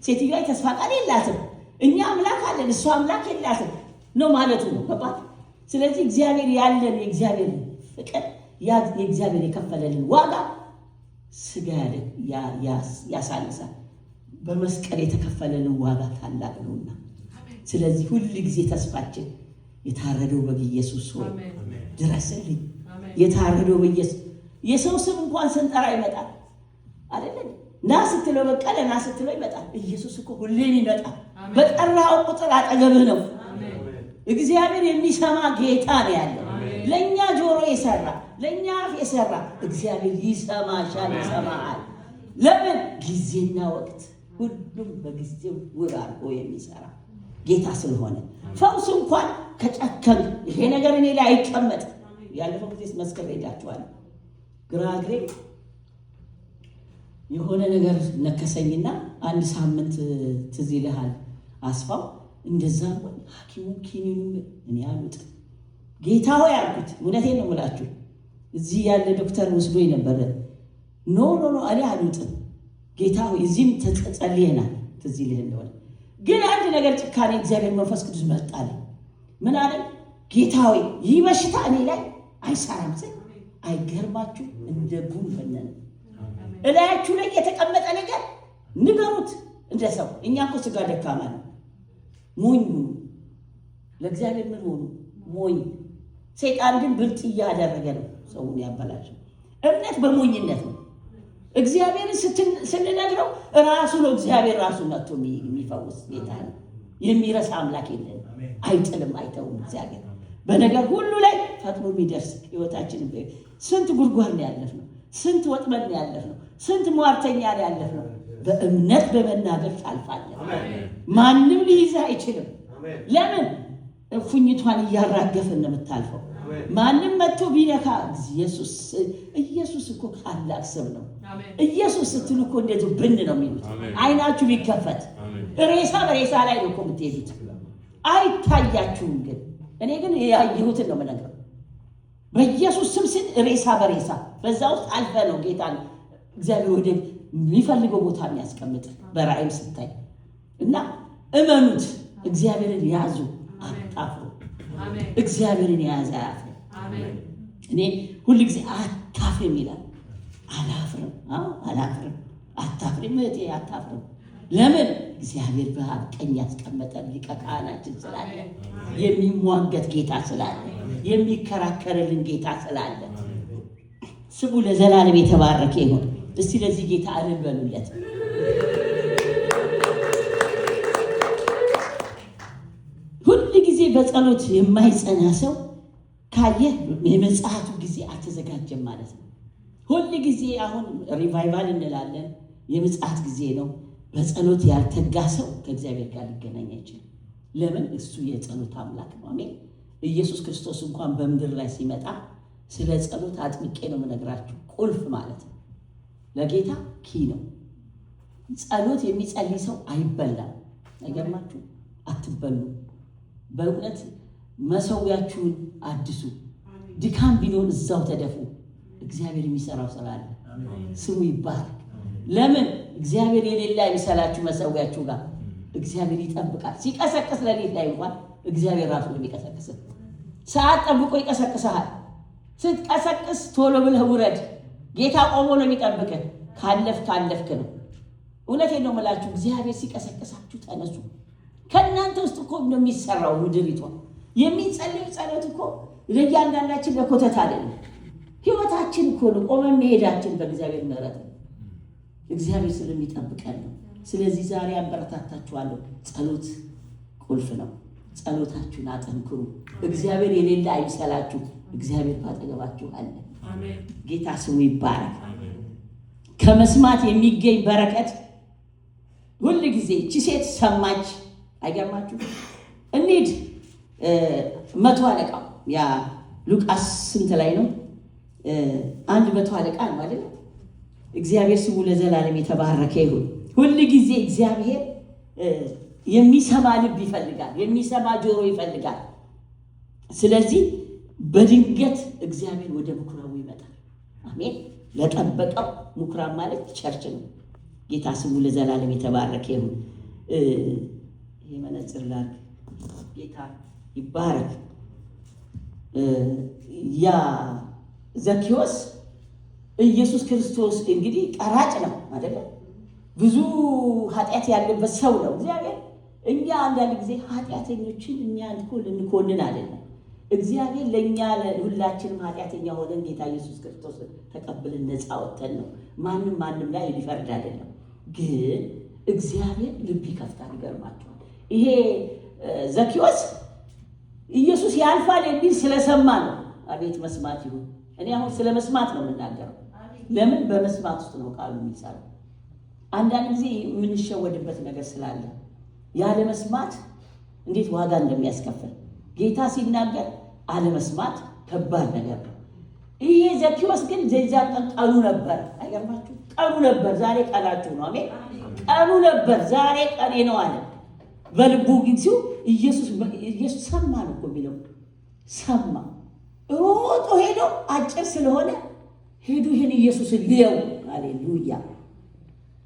ሴትዮዋ የተስፋ ቃል የላትም። እኛ አምላክ አለን፣ እሱ አምላክ የላትም ነው ማለቱ ነው። ገባት? ስለዚህ እግዚአብሔር ያለን የእግዚአብሔር ፍቅር የእግዚአብሔር የከፈለልን ዋጋ ስጋ ያሳንሳል። በመስቀል የተከፈለልን ዋጋ ታላቅ ነውና፣ ስለዚህ ሁል ጊዜ ተስፋችን የታረደው በግ ኢየሱስ ሆይ ድረስልኝ። የታረደው በኢየሱስ የሰው ስም እንኳን ስንጠራ ይመጣል አይደል? ና ስትለው በቀለ ና ስትለው ይመጣል። ኢየሱስ እኮ ሁሌም ይመጣል። በጠራው ቁጥር አጠገብህ ነው። እግዚአብሔር የሚሰማ ጌታ ነው ያለው። ለእኛ ጆሮ የሰራ ለእኛ አፍ የሰራ እግዚአብሔር ይሰማሻል፣ ይሰማሃል። ለምን? ጊዜና ወቅት ሁሉም በጊዜው ውብ አድርጎ የሚሰራ ጌታ ስለሆነ ፈውስ እንኳን ከጨከም ይሄ ነገር እኔ ላይ አይቀመጥ። ያለፈው ጊዜ መስከረ ሄዳችኋል። ግራ እግሬ የሆነ ነገር ነከሰኝና አንድ ሳምንት ትዝ ይልሃል አስፋው እንደዛ ሐኪሙ ኪኒኑ እኔ አሉት ጌታ ሆይ አልኩት። እውነቴን ነው የምላችሁ። እዚህ ያለ ዶክተር ወስዶኝ ነበረ። ኖ እኔ አሉትም ጌታ ሆይ እዚህም ተጸልየናል ትዝ ይልህ እንደሆነ ግን አንድ ነገር ጭካኔ እግዚአብሔር መንፈስ ቅዱስ መጣለ። ምን አለ? ጌታ ሆይ ይህ በሽታ እኔ ላይ አይሰራም ስል አይገርማችሁ? እንደ ጉም ፈነነ። እላያችሁ ላይ የተቀመጠ ነገር ንገሩት እንደ ሰው። እኛ እኮ ስጋ ደካማ ነው። ሞኝ ለእግዚአብሔር ምን ሆኑ? ሞኝ። ሰይጣን ግን ብልጥ እያደረገ ነው ሰውን ያበላሸው። እምነት በሞኝነት ነው። እግዚአብሔርን ስንነግረው ራሱ ነው እግዚአብሔር ራሱ መጥቶ የሚፈውስ ጌታ ነው። የሚረሳ አምላክ የለም። አይጥልም፣ አይተውም። እግዚአብሔር በነገር ሁሉ ላይ ፈጥኖ የሚደርስ ሕይወታችን ስንት ጉድጓድ ነው ያለፍነው፣ ስንት ወጥመድ ነው ያለፍነው፣ ስንት ሟርተኛ ነው ያለፍነው። በእምነት በመናገር ታልፋለን። ማንም ሊይዝህ አይችልም። ለምን? እፉኝቷን እያራገፍን ነው የምታልፈው። ማንም መጥቶ ቢነካ ኢየሱስ እኮ ታላቅ ስም ነው። ኢየሱስ ስትሉ እኮ እንደዚህ ብን ነው የሚሉት። አይናችሁ ቢከፈት ሬሳ በሬሳ ላይ ነው እኮ የምትሄዱት። አይታያችሁም። ግን እኔ ግን ያየሁትን ነው የምነግረው። በኢየሱስ ስም ስል ሬሳ በሬሳ በዛ ውስጥ አልፈ ነው ጌታን እግዚአብሔር ወደ የሚፈልገው ቦታ የሚያስቀምጥ በራእይም ስታይ እና እመኑት። እግዚአብሔርን ያዙ፣ አታፍሩ። እግዚአብሔርን የያዘ አያፍርም። እኔ ሁሉ ጊዜ አታፍርም ይላል። አላፍርም፣ አላፍርም፣ አታፍርም እህቴ፣ አታፍርም። ለምን? እግዚአብሔር በአብ ቀኝ ያስቀመጠ ሊቀ ካህናችን ስላለ፣ የሚሟገት ጌታ ስላለ፣ የሚከራከርልን ጌታ ስላለ ስሙ ለዘላለም የተባረከ ይሁን። እስቲ ለዚህ ጌታ እልል በሉለት። ሁል ጊዜ በጸሎት የማይጸና ሰው ካየህ የመጽሐቱ ጊዜ አልተዘጋጀም ማለት ነው። ሁል ጊዜ አሁን ሪቫይቫል እንላለን፣ የመጽሐት ጊዜ ነው። በጸሎት ያልተጋ ሰው ከእግዚአብሔር ጋር ሊገናኝ አይችልም። ለምን? እሱ የጸሎት አምላክ ነው። አሜን። ኢየሱስ ክርስቶስ እንኳን በምድር ላይ ሲመጣ ስለ ጸሎት አጥብቄ ነው የምነግራችሁ። ቁልፍ ማለት ነው። ለጌታ ኪ ነው። ጸሎት የሚጸልይ ሰው አይበላም። አይገርማችሁ? አትበሉ። በእውነት መሰዊያችሁን አድሱ። ድካም ቢኖር እዛው ተደፉ። እግዚአብሔር የሚሰራው ስራ አለ። ስሙ ይባረክ። ለምን? እግዚአብሔር የሌላ የሚሰላችሁ መሰዊያችሁ ጋር እግዚአብሔር ይጠብቃል። ሲቀሰቅስ ለሌት ላይ እንኳን እግዚአብሔር ራሱ ነው የሚቀሰቅስ። ሰዓት ጠብቆ ይቀሰቅስሃል። ስትቀሰቅስ ቶሎ ብለህ ውረድ። ጌታ ቆሞ ነው የሚጠብቅህ። ካለፍክ ነው። እውነቴን ነው የምላችሁ። እግዚአብሔር ሲቀሰቅሳችሁ ተነሱ። ከእናንተ ውስጥ እኮ ነው የሚሰራው ምድሪቷ። የሚጸልዩ ጸሎት እኮ ለእያንዳንዳችን ለኮተት አይደለም። ህይወታችን እኮ ነው። ቆመን መሄዳችን በእግዚአብሔር ምሕረት ነው። እግዚአብሔር ስለሚጠብቀን ነው። ስለዚህ ዛሬ አበረታታችኋለሁ። ጸሎት ቁልፍ ነው። ጸሎታችሁን አጠንክሩ። እግዚአብሔር የሌለ አይምሰላችሁ። እግዚአብሔር ባጠገባችሁ አለ። ጌታ ስሙ ይባረክ። ከመስማት የሚገኝ በረከት ሁል ጊዜ እቺ ሴት ሰማች። አይገርማችሁ? እንሂድ። መቶ አለቃው ያ ሉቃስ ስንት ላይ ነው? 100 አለቃ ነው አይደል? እግዚአብሔር ስሙ ለዘላለም የተባረከ ይሁን። ሁል ጊዜ እግዚአብሔር የሚሰማ ልብ ይፈልጋል፣ የሚሰማ ጆሮ ይፈልጋል። ስለዚህ በድንገት እግዚአብሔር ወደ ምኩራቡ ይመጣል። አሜን። ለጠበቀው ምኩራብ ማለት ቸርች ነው። ጌታ ስሙ ለዘላለም የተባረከ ይሁን። ይሄ መነጽር ላድርግ። ጌታ ይባረክ። ያ ዘኪዎስ ኢየሱስ ክርስቶስ እንግዲህ ቀራጭ ነው አይደለ? ብዙ ኃጢአት ያለበት ሰው ነው። እግዚአብሔር እኛ አንዳንድ ጊዜ ኃጢአተኞችን እኛ ልንኮንን አይደለም። እግዚአብሔር ለእኛ ሁላችንም ኃጢአተኛ ሆነን ጌታ ኢየሱስ ክርስቶስ ተቀብለን ነፃ ወጥተን ነው። ማንም ላይ ሊፈርድ አይደለም። ግን እግዚአብሔር ልብ ይከፍታል። ይገርማቸዋል። ይሄ ዘኪዎስ ኢየሱስ ያልፋል የሚል ስለሰማ ነው። አቤት መስማት ይሁን። እኔ አሁን ስለ መስማት ነው የምናገረው። ለምን? በመስማት ውስጥ ነው ቃሉ የሚሰራው። አንዳንድ ጊዜ የምንሸወድበት ነገር ስላለ ያለ መስማት እንዴት ዋጋ እንደሚያስከፍል ጌታ ሲናገር አለመስማት ከባድ ነገር ነው። ይሄ ዘኪዎስ ግን ቀኑ ነበር። አይገርማችሁ? ቀኑ ነበር። ዛሬ ቀናችሁ ነው። አሜን። ቀኑ ነበር፣ ዛሬ ቀኔ ነው አለ። በልቡ ግን ሲው ኢየሱስ ሰማ ነው እኮ የሚለው። ሰማ፣ ሮጦ ሄዶ አጭር ስለሆነ ሄዱ ይሄን ኢየሱስን ሊየው። ሃሌሉያ።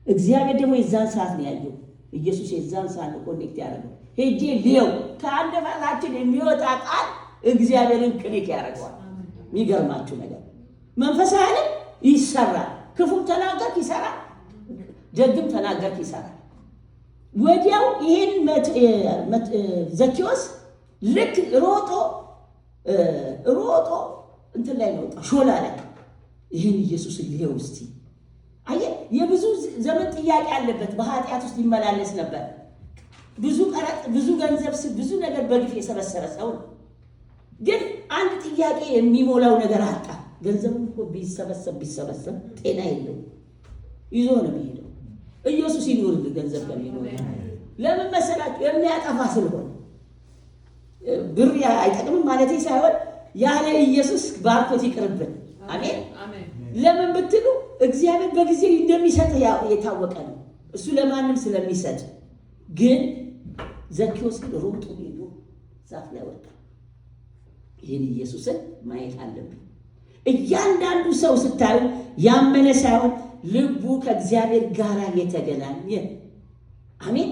እግዚአብሔር ደግሞ የዛን ሰዓት ነው ያየው። ኢየሱስ የዛን ሰዓት ነው ኮኔክት ያደረገው። ሄጄ ሊየው። ከአንደበታችን የሚወጣ ቃል እግዚአብሔርን ክሊክ ያደርገዋል። የሚገርማችሁ ነገር መንፈሳዊ ዓለም ይሰራል። ክፉም ተናገርክ ይሰራል፣ ደግም ተናገርክ ይሰራል። ወዲያው ይህን ዘኪዎስ ልክ ሮጦ እንትን ላይ ነው ሾላ ላይ ይህን ኢየሱስን ሊየው እስቲ። አየህ፣ የብዙ ዘመን ጥያቄ አለበት። በኃጢአት ውስጥ ይመላለስ ነበር። ብዙ ቀረጥ፣ ብዙ ገንዘብ፣ ብዙ ነገር በግፍ የሰበሰበ ሰው ነው። ግን አንድ ጥያቄ የሚሞላው ነገር አጣ። ገንዘቡን እኮ ቢሰበሰብ ጤና የለውም፣ ይዞ ነው የሚሄደው። ኢየሱስ ይኖርልህ ገንዘብ ከሚኖር። ለምን መሰላችሁ? የሚያጠፋ ስለሆነ። ብር አይጠቅምም ማለት ሳይሆን ያለ ኢየሱስ ባርኮት ይቅርብን። አሜን። ለምን ብትሉ እግዚአብሔር በጊዜው እንደሚሰጥ የታወቀ ነው። እሱ ለማንም ስለሚሰጥ። ግን ዘኪዎስ ግን ሮጦ ሄዶ ዛፍ ላይ ወጣ። ይህን ኢየሱስን ማየት አለብን። እያንዳንዱ ሰው ስታዩ ያመነ ሳይሆን ልቡ ከእግዚአብሔር ጋር የተገናኘ አሜን።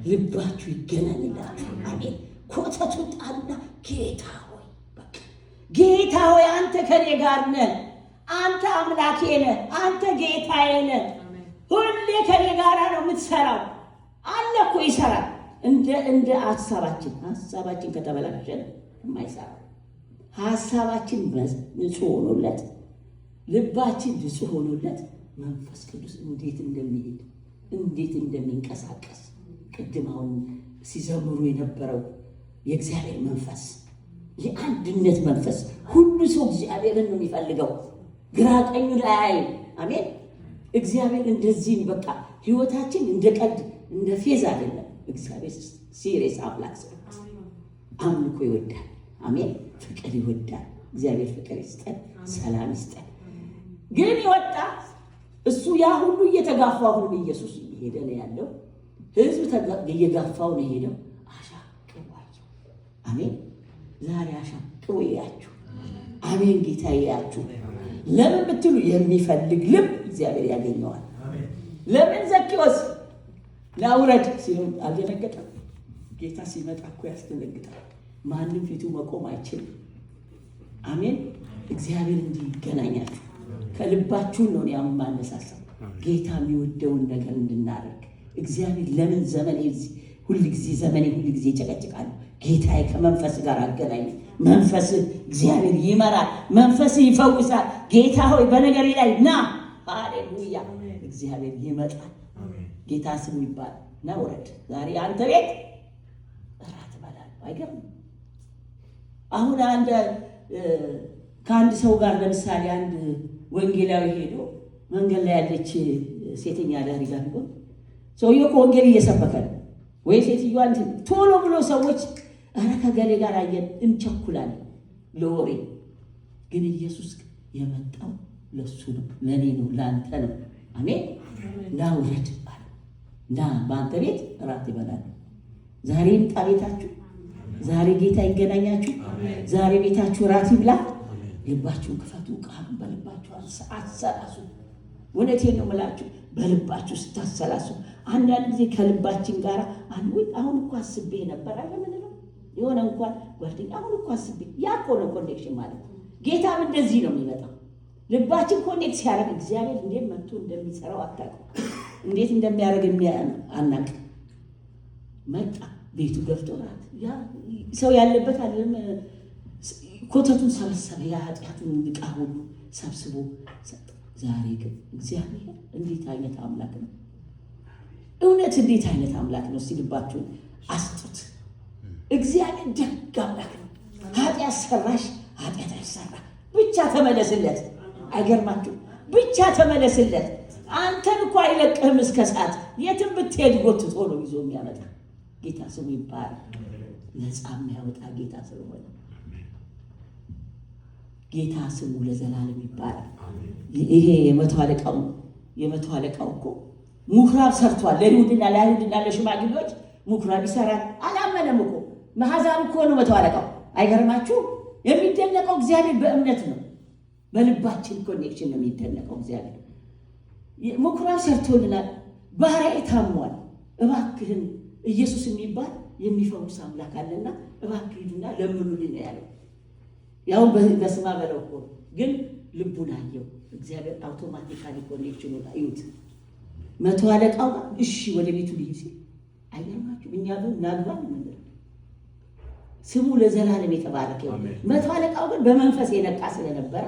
ልባችሁ ይገናኝላችሁ። አሜን። ኮተቱ ጣሉና ጌታ ሆይ፣ በቃ ጌታ ሆይ አንተ ከኔ ጋር ነህ፣ አንተ አምላኬ ነህ፣ አንተ ጌታዬ ነህ። ሁሌ ከኔ ጋር ነው የምትሰራው አለ እኮ ይሰራል። እንደ ሀሳባችን ከተበላሸ የማይሰራ ሀሳባችን ንጹህ ሆኖለት ልባችን ንጹህ ሆኖለት መንፈስ ቅዱስ እንዴት እንደሚሄድ እንዴት እንደሚንቀሳቀስ ቅድም አሁን ሲዘምሩ የነበረው የእግዚአብሔር መንፈስ፣ የአንድነት መንፈስ። ሁሉ ሰው እግዚአብሔርን ነው የሚፈልገው፣ ግራ ቀኙ ላይ። አሜን። እግዚአብሔር እንደዚህ በቃ ህይወታችን እንደ ቀልድ እንደ ፌዝ አይደለም። እግዚአብሔር ሲሪየስ አምላክ ነው። አምልኮ ይወዳል። አሜን። ፍቅር ይወዳል። እግዚአብሔር ፍቅር ይስጠን፣ ሰላም ይስጠን። ግን ይወጣ እሱ ያ ሁሉ እየተጋፋው ሁሉ ኢየሱስ እየሄደ ነው ያለው። ህዝብ እየጋፋው ነው የሄደው። አሻቅቧቸው። አሜን። ዛሬ አሻቅቦ ያያችሁ። አሜን። ጌታ ያያችሁ። ለምን ብትሉ የሚፈልግ ልብ እግዚአብሔር ያገኘዋል። ለምን ዘኪዎስ ላውረድ ሲሆን አልደነገጠም? ጌታ ሲመጣ እኮ ያስደነግጣል። ማንም ፊቱ መቆም አይችልም። አሜን። እግዚአብሔር እንዲህ ይገናኛችሁ። ከልባችሁ ነው የማነሳሳው ጌታ የሚወደውን ነገር እንድናደርግ። እግዚአብሔር ለምን ዘመኔ ሁልጊዜ ይጨቀጭቃል? ጌታዬ ከመንፈስ ጋር አገናኝ። መንፈስ እግዚአብሔር ይመራል፣ መንፈስ ይፈውሳል። ጌታ ሆይ በነገሬ ላይ ና። ሃሌሉያ። እግዚአብሔር ይመጣል። ጌታ ስም ይባል። ና ውረድ። ዛሬ አንተ ቤት እራት እበላለሁ። አይገርም? አሁን ከአንድ ሰው ጋር ለምሳሌ አንድ ወንጌላዊ ሄዶ መንገድ ላይ ያለች ሴተኛ አዳሪ ጋር ቢሆን ሰውየው ከወንጌል እየሰበከ ነው ወይ ሴትዮዋ ቶሎ ብሎ ሰዎች ኧረ ከገሌ ጋር አየን እንቸኩላለን ለወሬ ግን ኢየሱስ የመጣው ለሱ ነው፣ ለኔ ነው፣ ለአንተ ነው። አሜን። ና ውረድ አለ። ና በአንተ ቤት እራት ይበላል። ዛሬ ይምጣ ቤታችሁ። ዛሬ ጌታ ይገናኛችሁ። ዛሬ ቤታችሁ እራት ይብላ። ልባችሁን ክፈቱ። ቃሉን በልባችሁ አሰላሱ። እውነቴን ነው የምላችሁ። በልባችሁ ስታሰላሱ አንዳንድ ጊዜ ከልባችን ጋር አሁን እኮ አስቤ ነበር አለ ምንለው የሆነ እንኳን ጓደኛ አሁን እኮ አስቤ ያ እኮ ነው ኮኔክሽን ማለት ነው። ጌታም እንደዚህ ነው የሚመጣው። ልባችን ኮኔክት ሲያደርግ እግዚአብሔር እንዴት መጥቶ እንደሚሰራው አታውቅም። እንዴት እንደሚያደርግ አናውቅ። መጣ ቤቱ ገብቶ ናት ያ ሰው ያለበት አይደለም። ኮተቱን ሰበሰበ። የኃጢአቱን ዕቃ ሁሉ ሰብስቦ ሰጠ። ዛሬ ግን እግዚአብሔር እንዴት አይነት አምላክ ነው! እውነት እንዴት አይነት አምላክ ነው! እስቲ ልባችሁን አስጡት። እግዚአብሔር ደግ አምላክ ነው። ኃጢአት ሰራሽ ኃጢአት አይሰራ፣ ብቻ ተመለስለት። አይገርማችሁ? ብቻ ተመለስለት። አንተን እኮ አይለቅህም እስከ ሰዓት። የትም ብትሄድ ጎትቶ ነው ይዞ የሚያመጣ። ጌታ ስሙ ይባላል። ነፃ የሚያወጣ ጌታ ስለሆነ ጌታ ስሙ ለዘላለም ይባላል። ይሄ የመቶ አለቃው እኮ ምኩራብ ሰርቷል። ለይሁድና ለሽማግሌዎች ምኩራብ ይሰራል። አላመነም እኮ መሐዛብ እኮ ነው መቶ አለቃው። አይገርማችሁ? የሚደነቀው እግዚአብሔር በእምነት ነው። በልባችን ኮኔክሽን ነው የሚደነቀው እግዚአብሔር። ምኩራብ ሰርቶልናል። ባሪያዬ ታሟል፣ እባክህን ኢየሱስ የሚባል የሚፈውስ አምላክ አለና እባክህንና ለምኑልኝ ነው ያለው። ያው በስማ በለው እኮ ግን ልቡን አየው እግዚአብሔር። አውቶማቲካሊ ኮኔክሽኑን አዩት። መቶ አለቃው እሺ ወደ ቤቱ ልሂድ ሲል አይገርማችሁ? እኛ ግን ናግባ ምንድነው ስሙ ለዘላለም የተባረከ። መቶ አለቃው ግን በመንፈስ የነቃ ስለነበረ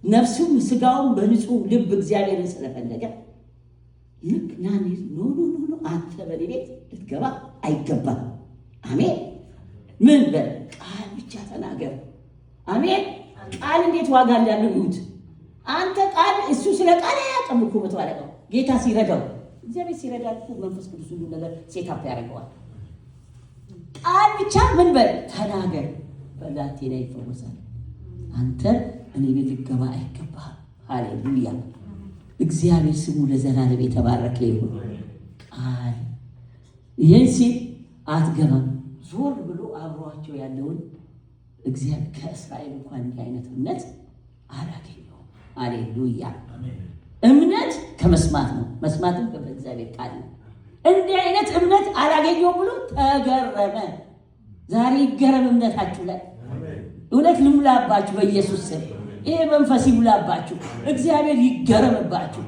ነፍሱም ስጋውም በንጹህ ልብ እግዚአብሔርን ስለፈለገ ልክ ናኒ ኖ አንተ በኔ ቤት ልትገባ አይገባም። አሜን። ምን በል ቃል ብቻ ተናገር። አሜን። ቃል እንዴት ዋጋ እንዳለው ይሁት። አንተ ቃል እሱ ስለ ቃል አያውቅም እኮ መቶ አለቃው። ጌታ ሲረዳው እግዚአብሔር ሲረዳው መንፈስ ቅዱስ ሁሉ ነገር ሴታፕ ያደርገዋል። ቃል ብቻ ምን በል ተናገር፣ በላቴና ይፈወሳል። አንተ እኔ ቤት ልትገባ አይገባም። ሃሌሉያ። እግዚአብሔር ስሙ ለዘላለም የተባረከ ይሁን። ቃል ይህን ሲል አትገባም። ዞር ብሎ አብሯቸው ያለውን እግዚአብሔር ከእስራኤል እንኳን እንዲህ አይነት እምነት አላገኘውም። ሃሌሉያ። እምነት ከመስማት ነው፣ መስማትም በእግዚአብሔር ቃል ነው። እንዲህ አይነት እምነት አላገኘውም ብሎ ተገረመ። ዛሬ ይገረም እምነታችሁ ላይ። እውነት ልሙላባችሁ በኢየሱስ ስም። ይሄ መንፈስ ይሙላባችሁ። እግዚአብሔር ይገረምባችሁ።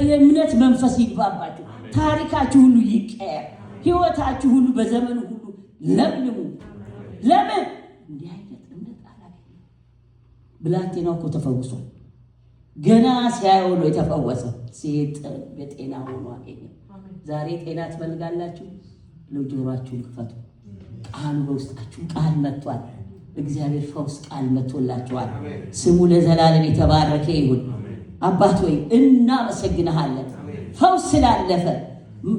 የእምነት መንፈስ ይግባባችሁ። ታሪካችሁ ሁሉ ይቀየር። ሕይወታችሁ ሁሉ በዘመኑ ሁሉ ለምልሙ። ለምን እንዲህ አይነት እምነት አላገኘም? ብላቴናው እኮ ተፈውሷል። ገና ሲያየው ነው የተፈወሰው። ሴት በጤና ሆኖ አገኘ። ዛሬ ጤና ትፈልጋላችሁ? ጆሮአችሁን ክፈቱ። ቃሉ በውስጣችሁ ቃል መጥቷል። እግዚአብሔር ፈውስ ቃል መጥቶላችኋል። ስሙ ለዘላለም የተባረከ ይሁን። አባት ሆይ እናመሰግንሃለን። ፈውስ ስላለፈ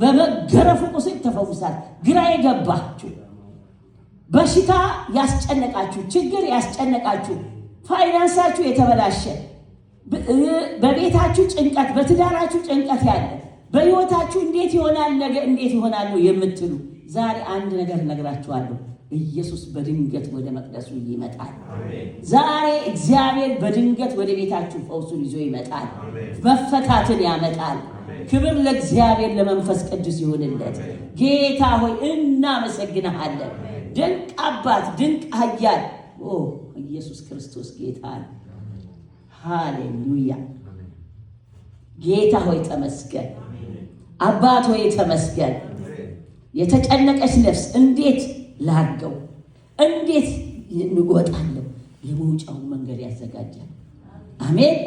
በመገረፉ ቁስል ተፈውሳል። ግራ የገባችሁ በሽታ ያስጨነቃችሁ፣ ችግር ያስጨነቃችሁ፣ ፋይናንሳችሁ የተበላሸ፣ በቤታችሁ ጭንቀት፣ በትዳራችሁ ጭንቀት ያለ፣ በሕይወታችሁ እንዴት ይሆናል ነገ እንዴት ይሆናል የምትሉ ዛሬ አንድ ነገር ነግራችኋለሁ። ኢየሱስ በድንገት ወደ መቅደሱ ይመጣል። ዛሬ እግዚአብሔር በድንገት ወደ ቤታችሁ ፈውሱን ይዞ ይመጣል። መፈታትን ያመጣል። ክብር ለእግዚአብሔር ለመንፈስ ቅዱስ ይሁንለት። ጌታ ሆይ እናመሰግንሃለን። ድንቅ አባት፣ ድንቅ ኃያል ኢየሱስ ክርስቶስ ጌታ ነው። ሃሌሉያ። ጌታ ሆይ ተመስገን። አባት ሆይ ተመስገን። የተጨነቀች ነፍስ እንዴት ላርገው፣ እንዴት እንወጣለሁ? የመውጫውን መንገድ ያዘጋጃል። አሜን።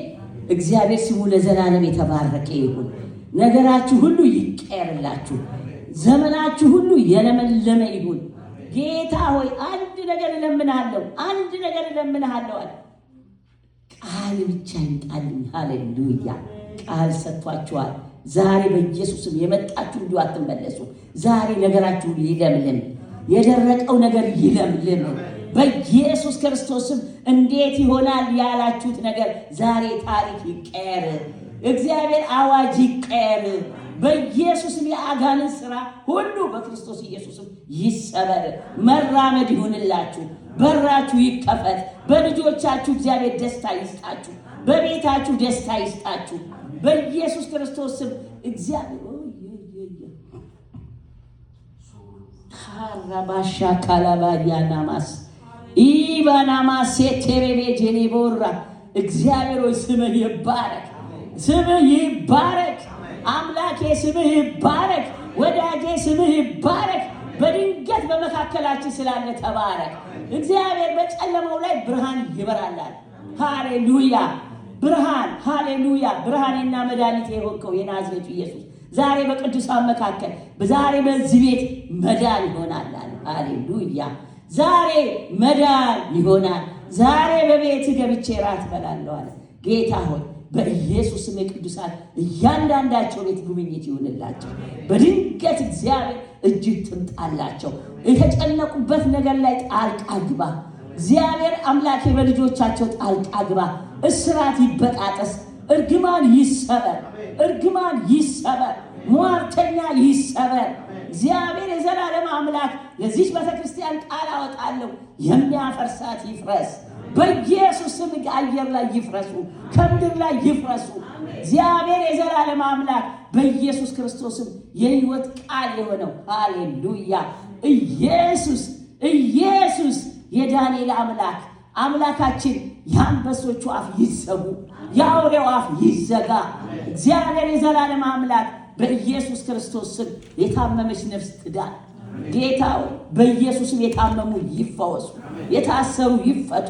እግዚአብሔር ስሙ ለዘላለም የተባረከ ይሁን። ነገራችሁ ሁሉ ይቀየርላችሁ። ዘመናችሁ ሁሉ የለመለመ ይሁን። ጌታ ሆይ አንድ ነገር እለምንሃለሁ፣ አንድ ነገር እለምንሃለሁ አለ። ቃል ብቻ ይምጣልኝ። ሃሌሉያ። ቃል ሰጥቷችኋል። ዛሬ በኢየሱስም የመጣችሁ እንዲሁ አትመለሱ። ዛሬ ነገራችሁ ይለምልም። የደረቀው ነገር ይለምልም። በኢየሱስ ክርስቶስም እንዴት ይሆናል ያላችሁት ነገር ዛሬ ታሪክ ይቀየር። እግዚአብሔር አዋጅ ይቀየር። በኢየሱስም የአጋንንት ሥራ ሁሉ በክርስቶስ ኢየሱስም ይሰበር። መራመድ ይሁንላችሁ። በራችሁ ይከፈት። በልጆቻችሁ እግዚአብሔር ደስታ ይስጣችሁ። በቤታችሁ ደስታ ይስጣችሁ። በኢየሱስ ክርስቶስም እግዚአብሔር ካራባሻ ካላባያናማስ ኢባናማስ ቴሬቤ ጄኔቦራ እግዚአብሔር ሆይ ስምህ ይባረክ። ስምህ ይባረክ። አምላኬ ስምህ ይባረክ። ወዳጄ ስምህ ይባረክ። በድንገት በመካከላችን ስላለ ተባረክ። እግዚአብሔር በጨለማው ላይ ብርሃን ይበራላል። ሃሌሉያ! ብርሃን ሃሌሉያ! ብርሃኔና መድኃኒቴ የሆንከው የናዝሬቱ ኢየሱስ ዛሬ በቅዱሳን መካከል ዛሬ በዚህ ቤት መዳን ይሆናል። ሃሌሉያ! ዛሬ መዳን ይሆናል። ዛሬ በቤት ገብቼ ራት እበላለሁ አለ ጌታ ሆይ በኢየሱስ ስም ቅዱሳን እያንዳንዳቸው ቤት ጉብኝት ይሁንላቸው። በድንገት እግዚአብሔር እጅግ ትምጣላቸው። የተጨነቁበት ነገር ላይ ጣልቃ ግባ። እግዚአብሔር አምላኬ በልጆቻቸው ጣልቃ ግባ። እስራት ይበጣጠስ። እርግማን ይሰበር። እርግማን ይሰበር። ሟርተኛ ይሰበር። እግዚአብሔር የዘላለም አምላክ ለዚች ቤተክርስቲያን ቃል አወጣለሁ። የሚያፈርሳት ይፍረስ። በኢየሱስ ስም አየር ላይ ይፍረሱ፣ ከምድር ላይ ይፍረሱ። እግዚአብሔር የዘላለም አምላክ በኢየሱስ ክርስቶስም የሕይወት ቃል የሆነው ሃሌሉያ ኢየሱስ የዳንኤል አምላክ አምላካችን የአንበሶቹ አፍ ይዘጉ፣ የአውሬው አፍ ይዘጋ። እግዚአብሔር የዘላለም አምላክ በኢየሱስ ክርስቶስ ስም የታመመች ነፍስ ትዳን። ጌታው በኢየሱስም የታመሙ ይፈወሱ፣ የታሰሩ ይፈቱ።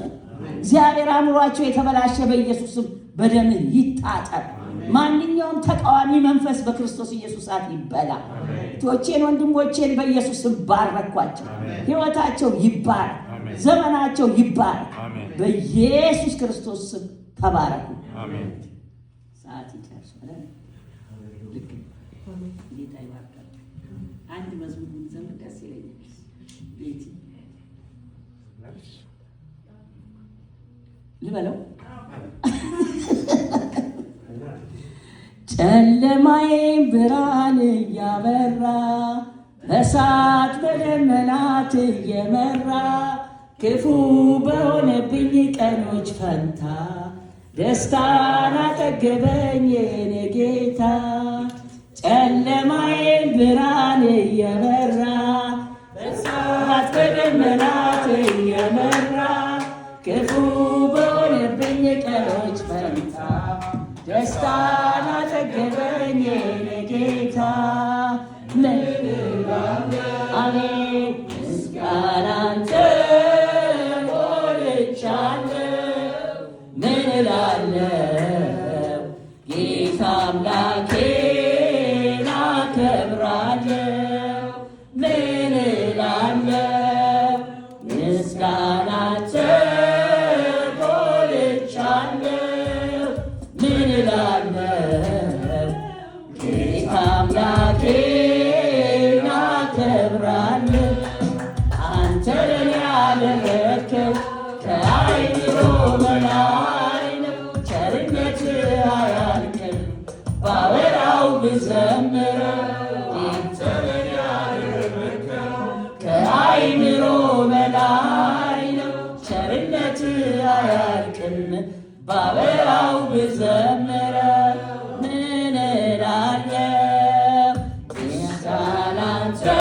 እግዚአብሔር አእምሯቸው የተበላሸ በኢየሱስም በደምህ ይታጠብ። ማንኛውም ተቃዋሚ መንፈስ በክርስቶስ ኢየሱስ አፍ ይበላ። እህቶቼን ወንድሞቼን በኢየሱስም ባረኳቸው። ሕይወታቸው ይባረክ፣ ዘመናቸው ይባረክ። በኢየሱስ ክርስቶስ ስም ተባረኩ። ሰዓት ይጨርሳል። ጌታ ይባርካል። አንድ መዝሙር ዘመን ደስ ይለኛል። ቤቲ ልበለው። ጨለማዬን ብርሃን እያበራ በእሳት በደመናት እየመራ ክፉ በሆነብኝ ቀኖች ፈንታ ደስታን አጠገበኝ የኔ ጌታ። ጨለማዬን ብርሃን እየበራ በእሳት በደመናት እየመራ ክፉ በሆነብኝ ቀኖች ፈንታ ደስታን አጠገበኝ የኔ ጌታ። አሜን ምስጋና አንተ ሞልቻለሁ። ምን እላለሁ ጌታ አምላኬን አከብራለሁ። ምን እላለሁ ምስጋና አንተ ሞልቻለሁ። ምን እላለሁ ጌታ አምላኬን አከብራለሁ። አንተ ለኔ ያደረግከው ከአይምሮ በላይ ነው። ቸርነትህ አያልቅም ባወራው ብዘምረው። አንተ ለኔ ያደረግከው ከአይምሮ በላይ ነው። ቸርነትህ አያልቅም ባወራው